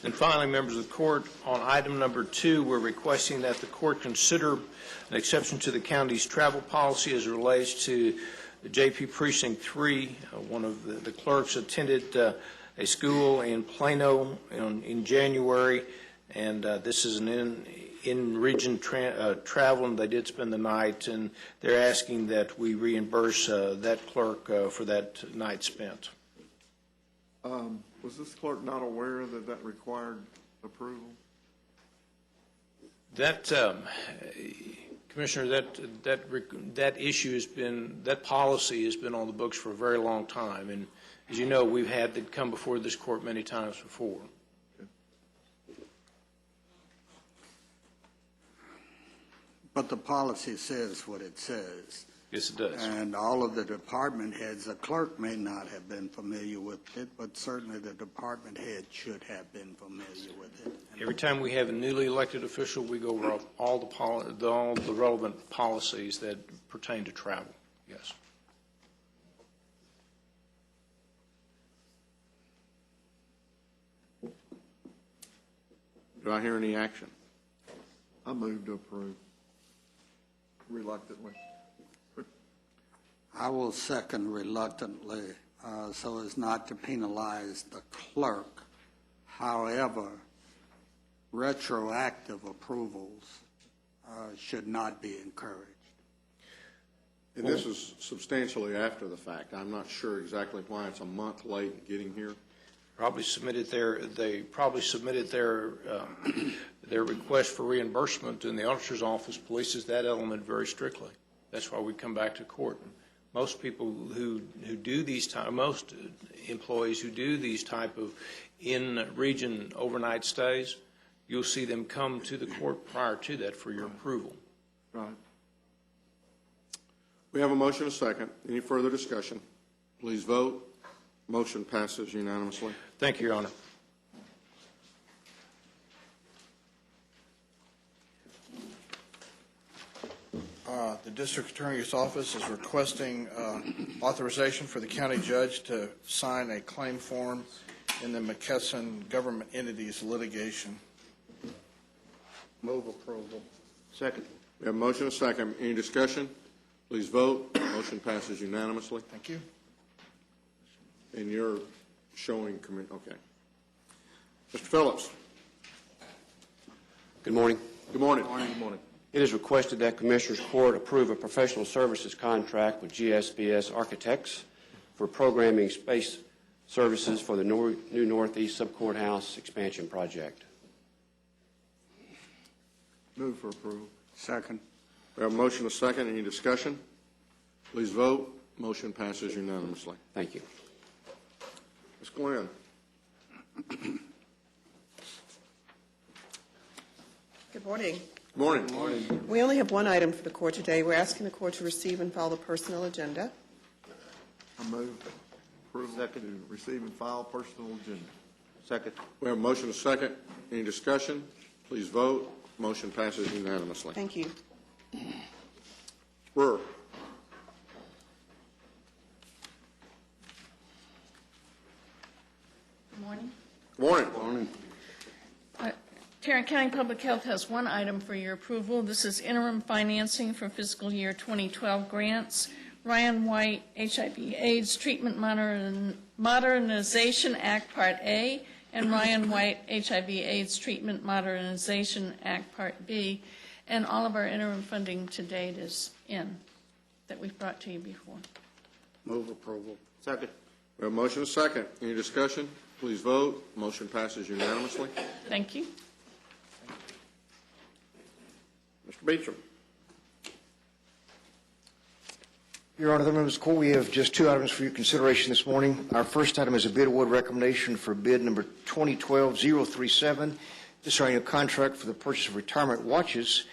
S6: And finally, members of the court, on item number 2, we're requesting that the court consider an exception to the county's travel policy as it relates to the JP Precinct 3. One of the clerks attended a school in Plano in January, and this is an in-region travel, and they did spend the night, and they're asking that we reimburse that clerk for that night spent.
S9: Was this clerk not aware that that required approval?
S6: That, Commissioner, that issue has been, that policy has been on the books for a very long time, and as you know, we've had it come before this court many times before.
S2: But the policy says what it says.
S6: Yes, it does.
S2: And all of the department heads, the clerk may not have been familiar with it, but certainly the department head should have been familiar with it.
S6: Every time we have a newly elected official, we go over all the relevant policies that pertain to travel. Yes.
S3: Do I hear any action?
S9: I move to approve. Reluctantly.
S2: I will second reluctantly, so as not to penalize the clerk. However, retroactive approvals should not be encouraged.
S3: And this is substantially after the fact. I'm not sure exactly why it's a month late in getting here.
S6: They probably submitted their request for reimbursement, and the auditor's office polices that element very strictly. That's why we come back to court. Most people who do these most employees who do these type of in-region overnight stays, you'll see them come to the court prior to that for your approval.
S9: Right.
S3: We have a motion and a second. Any further discussion? Please vote. Motion passes unanimously.
S6: Thank you, Your Honor.
S14: The District Attorney's Office is requesting authorization for the county judge to sign a claim form in the McKesson government entities litigation.
S2: Move approval.
S3: Second. We have a motion and a second. Any discussion? Please vote. Motion passes unanimously.
S14: Thank you.
S3: And you're showing, okay. Mr. Phillips.
S15: Good morning.
S3: Good morning.
S15: Good morning. It is requested that Commissioners Court approve a professional services contract with Gsbs Architects for programming space services for the new Northeast Subcourthouse expansion project.
S9: Move for approval.
S2: Second.
S3: We have a motion and a second. Any discussion? Please vote. Motion passes unanimously.
S15: Thank you.
S3: Ms. Glenn.
S16: Good morning.
S3: Good morning. Good morning.
S16: We only have one item for the court today. We're asking the court to receive and file the personnel agenda.
S9: I move approval to receive and file personal agenda.
S3: Second. We have a motion and a second. Any discussion? Please vote. Motion passes unanimously.
S16: Thank you.
S3: Brewer.
S17: Good morning.
S3: Good morning. Good morning.
S17: Tarrant County Public Health has one item for your approval. This is interim financing for fiscal year 2012 grants. Ryan White HIV/AIDS Treatment Modernization Act Part A and Ryan White HIV/AIDS Treatment Modernization Act Part B. And all of our interim funding to date is in, that we've brought to you before.
S2: Move approval.
S3: Second. We have a motion and a second. Any discussion? Please vote. Motion passes unanimously.
S17: Thank you.
S3: Mr. Beecham.
S18: Your Honor, the members of the court, we have just two items for your consideration this morning. Our first item is a bid award recommendation for bid number 2012-037. This is our annual contract for the purchase of retirement watches.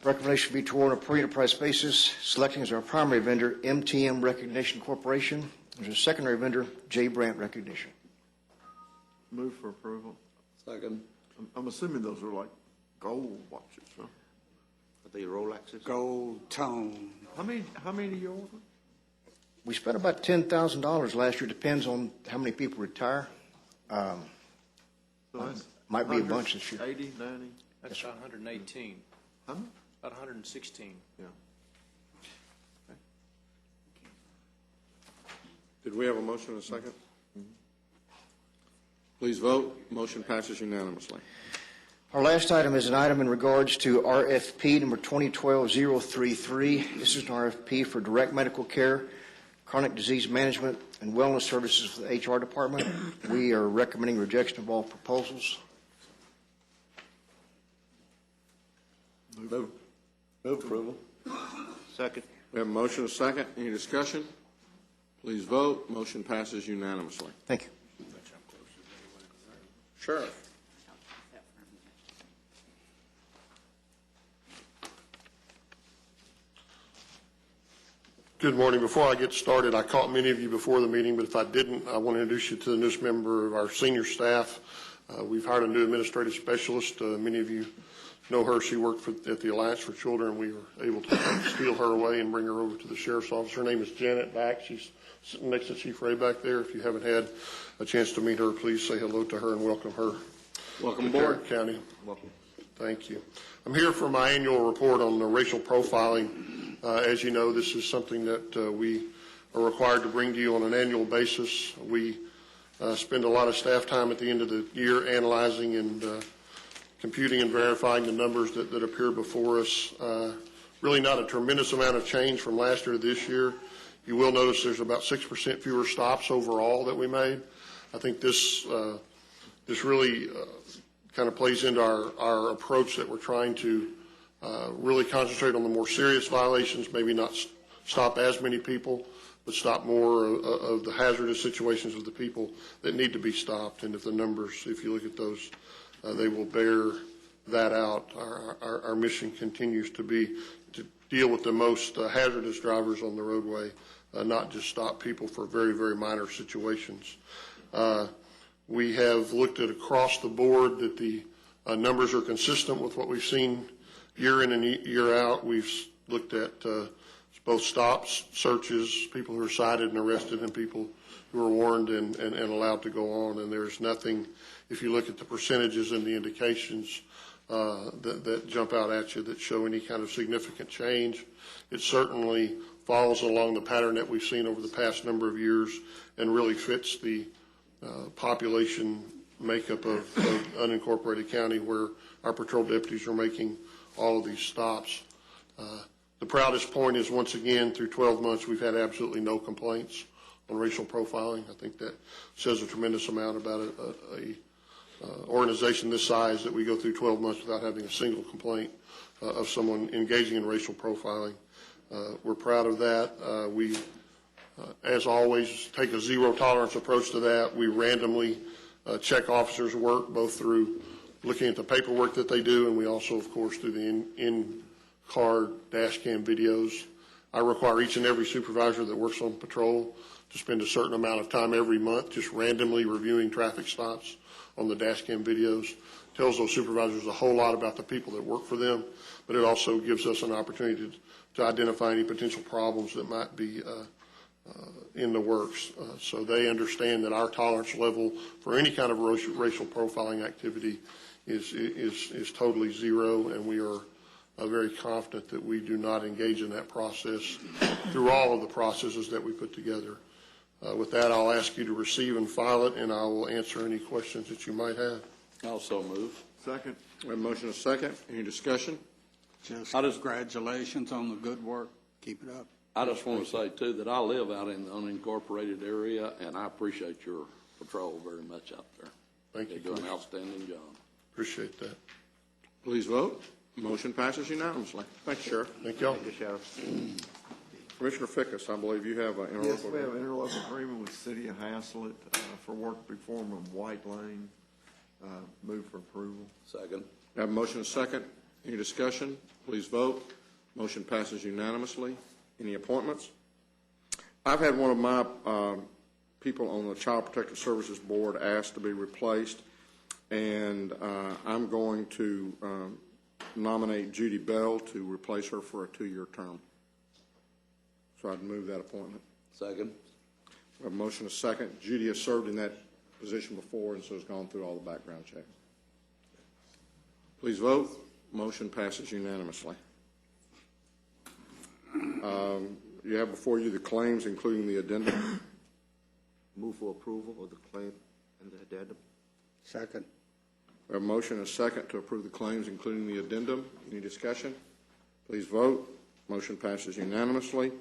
S18: Recommendation be to award on a per enterprise basis, selecting as our primary vendor MTM Recognition Corporation. As a secondary vendor, J. Brandt Recognition.
S9: Move for approval.
S3: Second.
S9: I'm assuming those are like gold watches, huh?
S3: Are they Rolexes?
S2: Gold tone.
S9: How many do you order?
S18: We spent about $10,000 last year. Depends on how many people retire.
S9: So that's
S18: Might be a bunch this year.
S9: 80, 90?
S6: That's about 118.
S9: How much?
S6: About 116.
S9: Yeah.
S3: Did we have a motion and a second? Please vote. Motion passes unanimously.
S18: Our last item is an item in regards to RFP number 2012-033. This is an RFP for direct medical care, chronic disease management, and wellness services for the HR department. We are recommending rejection of all proposals.
S3: Move approval. Second. We have a motion and a second. Any discussion? Please vote. Motion passes unanimously.
S18: Thank you.
S3: Sheriff.
S19: Good morning. Before I get started, I caught many of you before the meeting, but if I didn't, I want to introduce you to the newest member of our senior staff. We've hired a new administrative specialist. Many of you know her. She worked at the Alliance for Children. We were able to steal her away and bring her over to the sheriff's office. Her name is Janet Back. She's sitting next to Chief Ray back there. If you haven't had a chance to meet her, please say hello to her and welcome her.
S3: Welcome
S19: aboard, County.
S3: Welcome.
S19: Thank you. I'm here for my annual report on the racial profiling. As you know, this is something that we are required to bring to you on an annual basis. We spend a lot of staff time at the end of the year analyzing and computing and verifying the numbers that appear before us. Really not a tremendous amount of change from last year to this year. You will notice there's about 6% fewer stops overall that we made. I think this really kind of plays into our approach that we're trying to really concentrate on the more serious violations, maybe not stop as many people, but stop more of the hazardous situations of the people that need to be stopped. And if the numbers, if you look at those, they will bear that out. Our mission continues to be to deal with the most hazardous drivers on the roadway, not just stop people for very, very minor situations. We have looked at across the board that the numbers are consistent with what we've seen year in and year out. We've looked at both stops, searches, people who are cited and arrested, and people who are warned and allowed to go on. And there's nothing, if you look at the percentages and the indications that jump out at you that show any kind of significant change. It certainly follows along the pattern that we've seen over the past number of years and really fits the population makeup of unincorporated county, where our patrol deputies are making all of these stops. The proudest point is, once again, through 12 months, we've had absolutely no complaints on racial profiling. I think that says a tremendous amount about a organization this size, that we go through 12 months without having a single complaint of someone engaging in racial profiling. We're proud of that. We, as always, take a zero-tolerance approach to that. We randomly check officers' work, both through looking at the paperwork that they do, and we also, of course, do the in-car dash cam videos. I require each and every supervisor that works on patrol to spend a certain amount of time every month just randomly reviewing traffic stops on the dash cam videos. Tells those supervisors a whole lot about the people that work for them, but it also gives us an opportunity to identify any potential problems that might be in the works. So they understand that our tolerance level for any kind of racial profiling activity is totally zero, and we are very confident that we do not engage in that process through all of the processes that we put together. With that, I'll ask you to receive and file it, and I will answer any questions that you might have.
S7: Also move.
S3: Second. We have a motion and a second. Any discussion?
S2: Just congratulations on the good work. Keep it up.
S7: I just want to say, too, that I live out in the unincorporated area, and I appreciate your patrol very much out there.
S19: Thank you.
S7: You're doing an outstanding job.
S19: Appreciate that.
S3: Please vote. Motion passes unanimously. Thank you, Sheriff.
S19: Thank you all.
S3: Thank you, Sheriff. Commissioner Fickus, I believe you have an interlocal
S9: Yes, we have an
S3: agreement.
S9: interlocal agreement with the City of Haslett for work performed on White Lane. Move for approval.
S7: Second.
S3: I have a motion and a second. Any discussion? Please vote. Motion passes unanimously. Any appointments? I've had one of my people on the Child Protective Services Board asked to be replaced, and I'm going to nominate Judy Bell to replace her for a 2-year term. So I'd move that appointment.
S7: Second.
S3: We have a motion and a second. Judy has served in that position before, and so has gone through all the background checks. Please vote. Motion passes unanimously. You have before you the claims, including the addendum.
S5: Move for approval of the claim and the addendum.
S2: Second.
S3: We have a motion and a second to approve the claims, including the addendum. Any discussion? Please vote. Motion passes unanimously.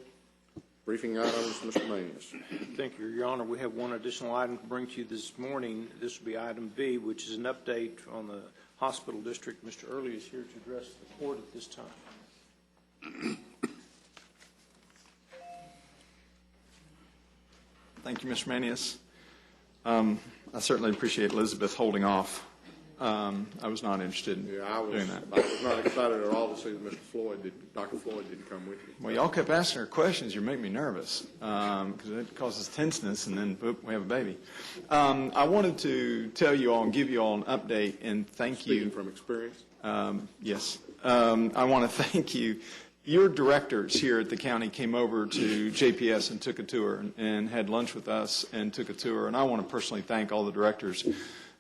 S3: Briefing items, Mr. Manius.
S6: Thank you, Your Honor. We have one additional item to bring to you this morning. This will be item B, which is an update on the hospital district. Mr. Early is here to address the court at this time.
S20: Thank you, Mr. Manius. I certainly appreciate Elizabeth holding off. I was not interested in doing that.
S3: I was not excited at all to see that Dr. Floyd didn't come with you.
S20: Well, y'all kept asking her questions. You make me nervous because it causes tenseness, and then boop, we have a baby. I wanted to tell you all and give you all an update and thank you.
S3: Speaking from experience?
S20: Yes. I want to thank you. Your directors here at the county came over to JPS and took a tour and had lunch with us and took a tour, and I want to personally thank all the directors.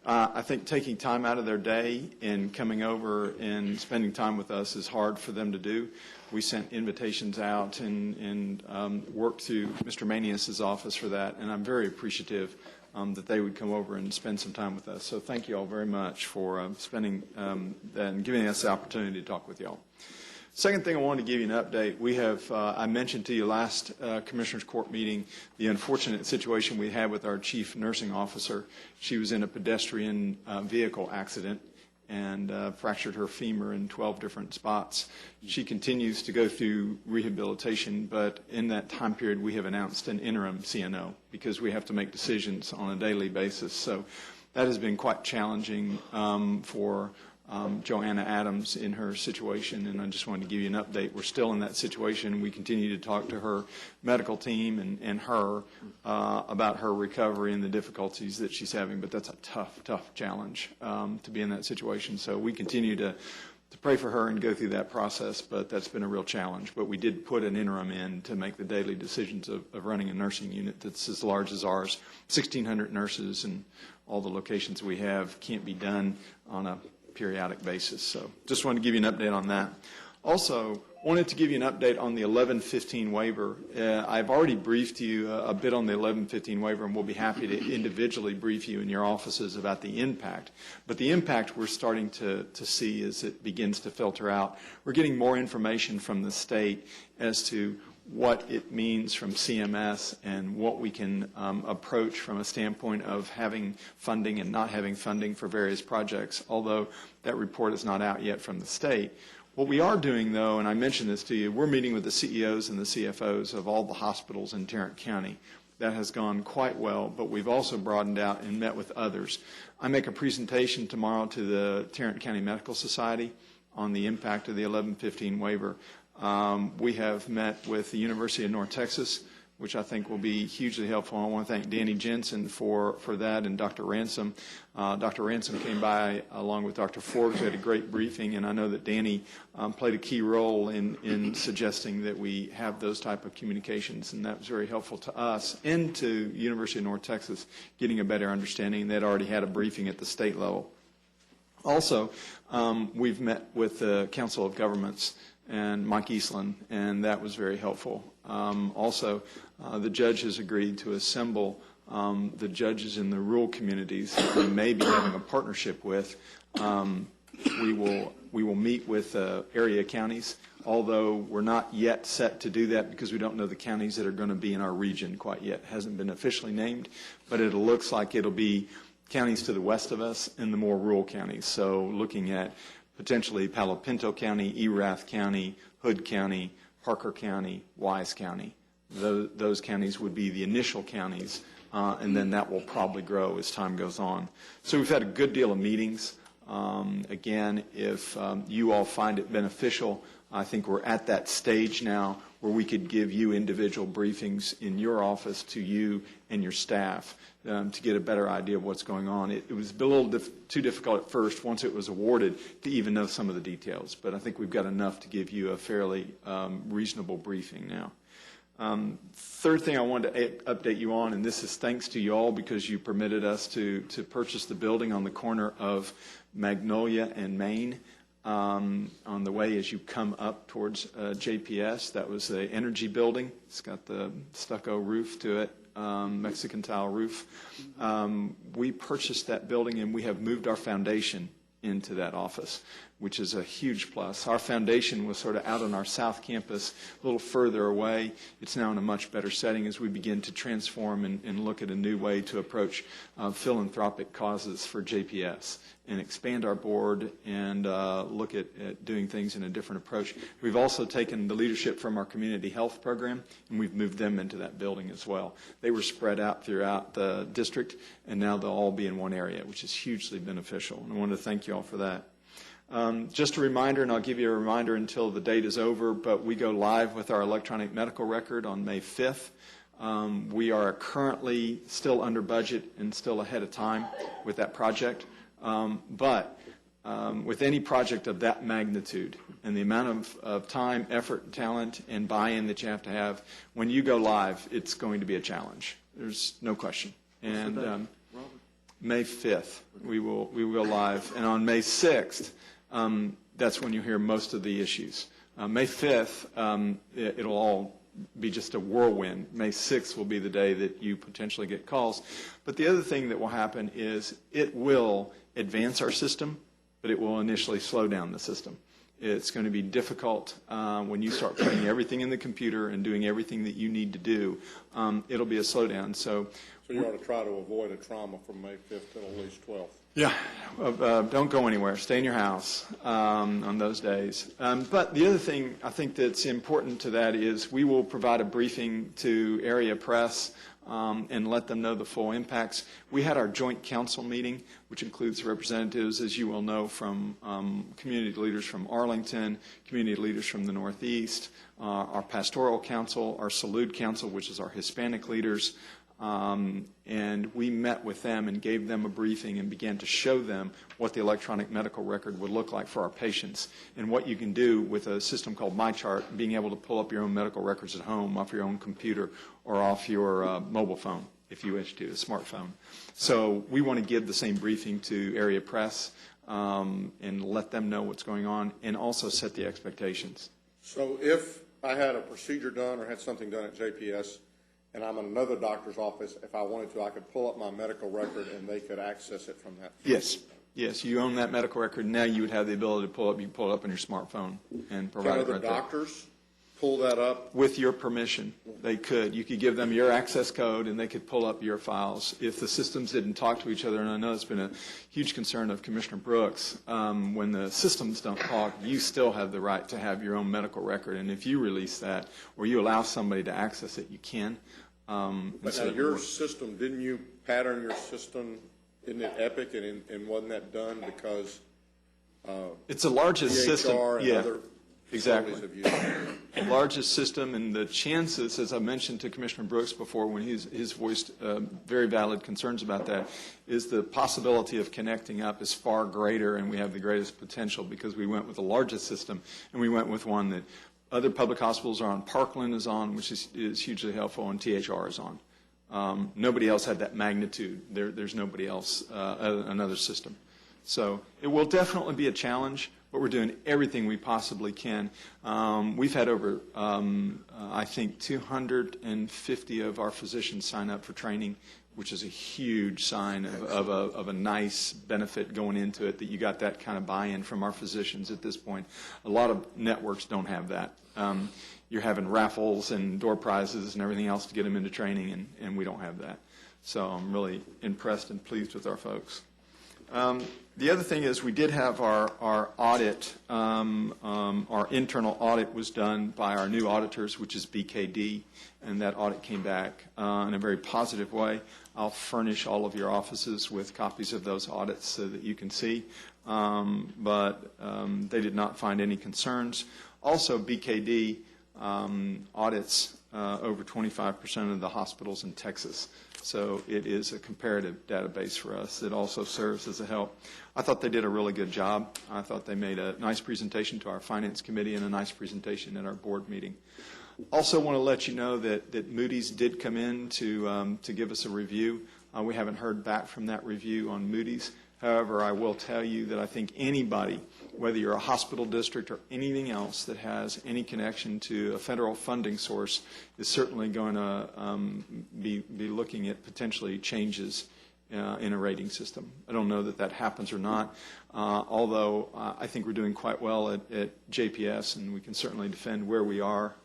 S20: I think taking time out of their day and coming over and spending time with us is hard for them to do. We sent invitations out and worked through Mr. Manius's office for that, and I'm very appreciative that they would come over and spend some time with us. So thank you all very much for spending and giving us the opportunity to talk with you all. Second thing I wanted to give you an update. We have, I mentioned to you last Commissioners Court meeting the unfortunate situation we had with our chief nursing officer. She was in a pedestrian vehicle accident and fractured her femur in 12 different spots. She continues to go through rehabilitation, but in that time period we have announced an interim CNO because we have to make decisions on a daily basis. So that has been quite challenging for Joanna Adams in her situation, and I just wanted to give you an update. We're still in that situation. We continue to talk to her medical team and her about her recovery and the difficulties that she's having, but that's a tough challenge to be in that situation. So we continue to pray for her and go through that process, but that's been a real challenge. But we did put an interim in to make the daily decisions of running a nursing unit that's as large as ours. 1,600 nurses and all the locations we have can't be done on a periodic basis. So just wanted to give you an update on that. Also, Wanted to give you an update on the 1115 waiver. I've already briefed you a bit on the 1115 waiver, and we'll be happy to individually brief you in your offices about the impact. But the impact we're starting to see as it begins to filter out. We're getting more information from the state as to what it means from CMS and what we can approach from a standpoint of having funding and not having funding for various projects, although that report is not out yet from the state. What we are doing, though, and I mentioned this to you, we're meeting with the CEOs and the CFOs of all the hospitals in Tarrant County. That has gone quite well, but we've also broadened out and met with others. I make a presentation tomorrow to the Tarrant County Medical Society on the impact of the 1115 waiver. We have met with the University of North Texas, which I think will be hugely helpful. I want to thank Danny Jensen for that, and Dr. Ransom. Dr. Ransom came by along with Dr. Forbes. We had a great briefing, and I know that Danny played a key role in suggesting that we have those type of communications, and that was very helpful to us and to University of North Texas, getting a better understanding. They'd already had a briefing at the state level. Also, we've met with the Council of Governments and Mike Eastland, and that was very helpful. Also, the judge has agreed to assemble the judges in the rural communities that we may be having a partnership with. We will meet with area counties, although we're not yet set to do that because we don't know the counties that are going to be in our region quite yet. It hasn't been officially named, but it looks like it'll be counties to the west of us and the more rural counties. So looking at potentially Palo Pinto County, Erath County, Hood County, Parker County, Wise County. Those counties would be the initial counties, and then that will probably grow as time goes on. So we've had a good deal of meetings. Again, if you all find it beneficial, I think we're at that stage now where we could give you individual briefings in your office to you and your staff to get a better idea of what's going on. It was a little too difficult at first, once it was awarded, to even know some of the details. But I think we've got enough to give you a fairly reasonable briefing now. Third thing I wanted to update you on, and this is thanks to you all because you permitted us to purchase the building on the corner of Magnolia and Main. On the way as you come up towards JPS. That was the energy building. It's got the stucco roof to it, Mexican tile roof. We purchased that building and we have moved our foundation into that office, which is a huge plus. Our foundation was sort of out on our south campus, a little further away. It's now in a much better setting as we begin to transform and look at a new way to approach philanthropic causes for JPS and expand our board and look at doing things in a different approach. We've also taken the leadership from our community health program and we've moved them into that building as well. They were spread out throughout the district and now they'll all be in one area, which is hugely beneficial. And I want to thank you all for that. Just a reminder, and I'll give you a reminder until the date is over, but we go live with our electronic medical record on May 5th. We are currently still under budget and still ahead of time with that project. But with any project of that magnitude and the amount of time, effort, talent, and buy-in that you have to have, when you go live, it's going to be a challenge. There's no question. And May 5th, we will go live. And on May 6th, that's when you hear most of the issues. May 5th, it'll all be just a whirlwind. May 6th will be the day that you potentially get calls. But the other thing that will happen is it will advance our system, but it will initially slow down the system. It's going to be difficult when you start putting everything in the computer and doing everything that you need to do. It'll be a slowdown. So
S3: you ought to try to avoid a trauma from May 5th till at least 12th.
S20: Yeah, don't go anywhere. Stay in your house on those days. But the other thing I think that's important to that is we will provide a briefing to area press and let them know the full impacts. We had our joint council meeting, which includes representatives, as you will know, from community leaders from Arlington, community leaders from the Northeast, our pastoral council, our Salud council, which is our Hispanic leaders. And we met with them and gave them a briefing and began to show them what the electronic medical record would look like for our patients and what you can do with a system called MyChart, being able to pull up your own medical records at home off your own computer or off your mobile phone, if you wish to, a smartphone. So we want to give the same briefing to area press and let them know what's going on and also set the expectations.
S3: So if I had a procedure done or had something done at JPS, and I'm in another doctor's office, if I wanted to, I could pull up my medical record and they could access it from that?
S20: Yes. Yes, you own that medical record. Now you would have the ability to pull up. You can pull it up on your smartphone and provide
S3: Can
S20: it
S3: other
S20: right there.
S3: doctors pull that up?
S20: With your permission, they could. You could give them your access code, and they could pull up your files. If the systems didn't talk to each other, and I know it's been a huge concern of Commissioner Brooks, when the systems don't talk, you still have the right to have your own medical record. And if you release that, or you allow somebody to access it, you can.
S3: But now your system, didn't you pattern your system? Isn't it Epic, and wasn't that done because
S20: it's the largest
S3: DHR
S20: system?
S3: and
S20: Yeah,
S3: other
S20: exactly.
S3: facilities have used it?
S20: The largest system, and the chances, as I mentioned to Commissioner Brooks before when he's voiced very valid concerns about that, is the possibility of connecting up is far greater, and we have the greatest potential because we went with the largest system, and we went with one that other public hospitals are on. Parkland is on, which is hugely helpful, and THR is on. Nobody else had that magnitude. There's nobody else, another system. So it will definitely be a challenge, but we're doing everything we possibly can. We've had over, I think, 250 of our physicians sign up for training, which is a huge sign of a nice benefit going into it, that you got that kind of buy-in from our physicians at this point. A lot of networks don't have that. You're having raffles and door prizes and everything else to get them into training, and we don't have that. So I'm really impressed and pleased with our folks. The other thing is we did have our audit, our internal audit was done by our new auditors, which is BKD, and that audit came back in a very positive way. I'll furnish all of your offices with copies of those audits so that you can see, but they did not find any concerns. Also, BKD audits over 25% of the hospitals in Texas. So it is a comparative database for us. It also serves as a help. I thought they did a really good job. I thought they made a nice presentation to our Finance Committee and a nice presentation at our board meeting. Also want to let you know that Moody's did come in to give us a review. We haven't heard back from that review on Moody's. However, I will tell you that I think anybody, whether you're a hospital district or anything else that has any connection to a federal funding source, is certainly going to be looking at potentially changes in a rating system. I don't know that happens or not, although I think we're doing quite well at JPS, and we can certainly defend where we are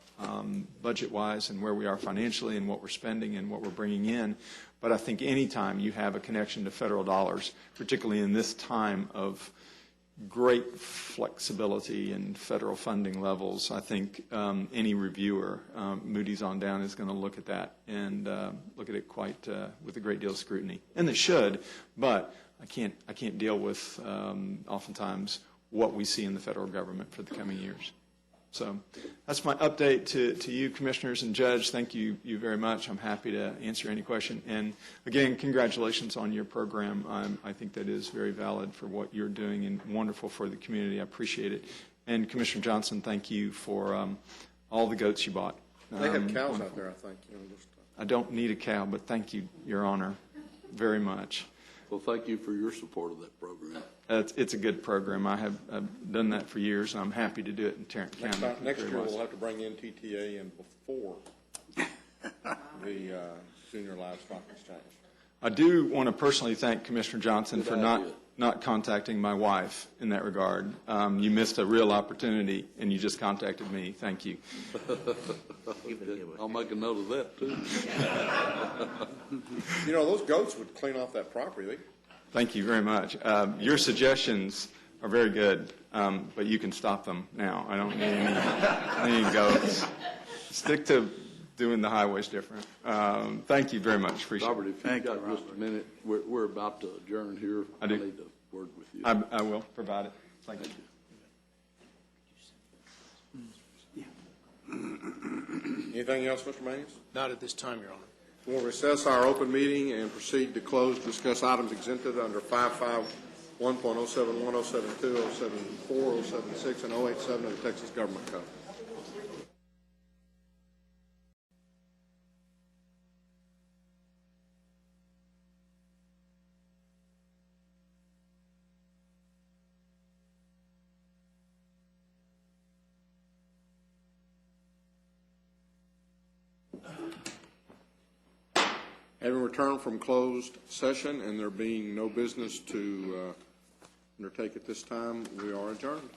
S20: budget-wise and where we are financially and what we're spending and what we're bringing in. But I think any time you have a connection to federal dollars, particularly in this time of great flexibility in federal funding levels, I think any reviewer, Moody's on down, is going to look at that and look at it quite with a great deal of scrutiny. And they should, but I can't deal with oftentimes what we see in the federal government for the coming years. So that's my update to you, commissioners and judge. Thank you very much. I'm happy to answer any question. And again, congratulations on your program. I think that is very valid for what you're doing and wonderful for the community. I appreciate it. And Commissioner Johnson, thank you for all the goats you bought.
S3: They have cows out there, I think.
S20: I don't need a cow, but thank you, Your Honor, very much.
S7: Well, thank you for your support of that program.
S20: It's a good program. I've done that for years, and I'm happy to do it in Tarrant County.
S3: Next year we'll have to bring in TTA in before the Junior Livestock Exchange.
S20: I do want to personally thank Commissioner Johnson for not contacting my wife in that regard. You missed a real opportunity, and you just contacted me. Thank you.
S7: I'll make a note of that, too.
S3: You know, those goats would clean off that property.
S20: Thank you very much. Your suggestions are very good, but you can stop them now. I don't need any goats. Stick to doing the highways different. Thank you very much. Appreciate
S7: Robert,
S20: it.
S7: if you've got just a minute, we're about to adjourn here.
S20: I do.
S7: need to word with you.
S20: I will provide it. Thank you.
S3: Anything else, Mr. Mays?
S6: Not at this time, Your Honor.
S3: We'll recess our open meeting and proceed to close, discuss items exempted under 551.071, 072, 074, 076, and 087 of the Texas Government Code. return from closed session, and there being no business to undertake at this time, we are adjourned.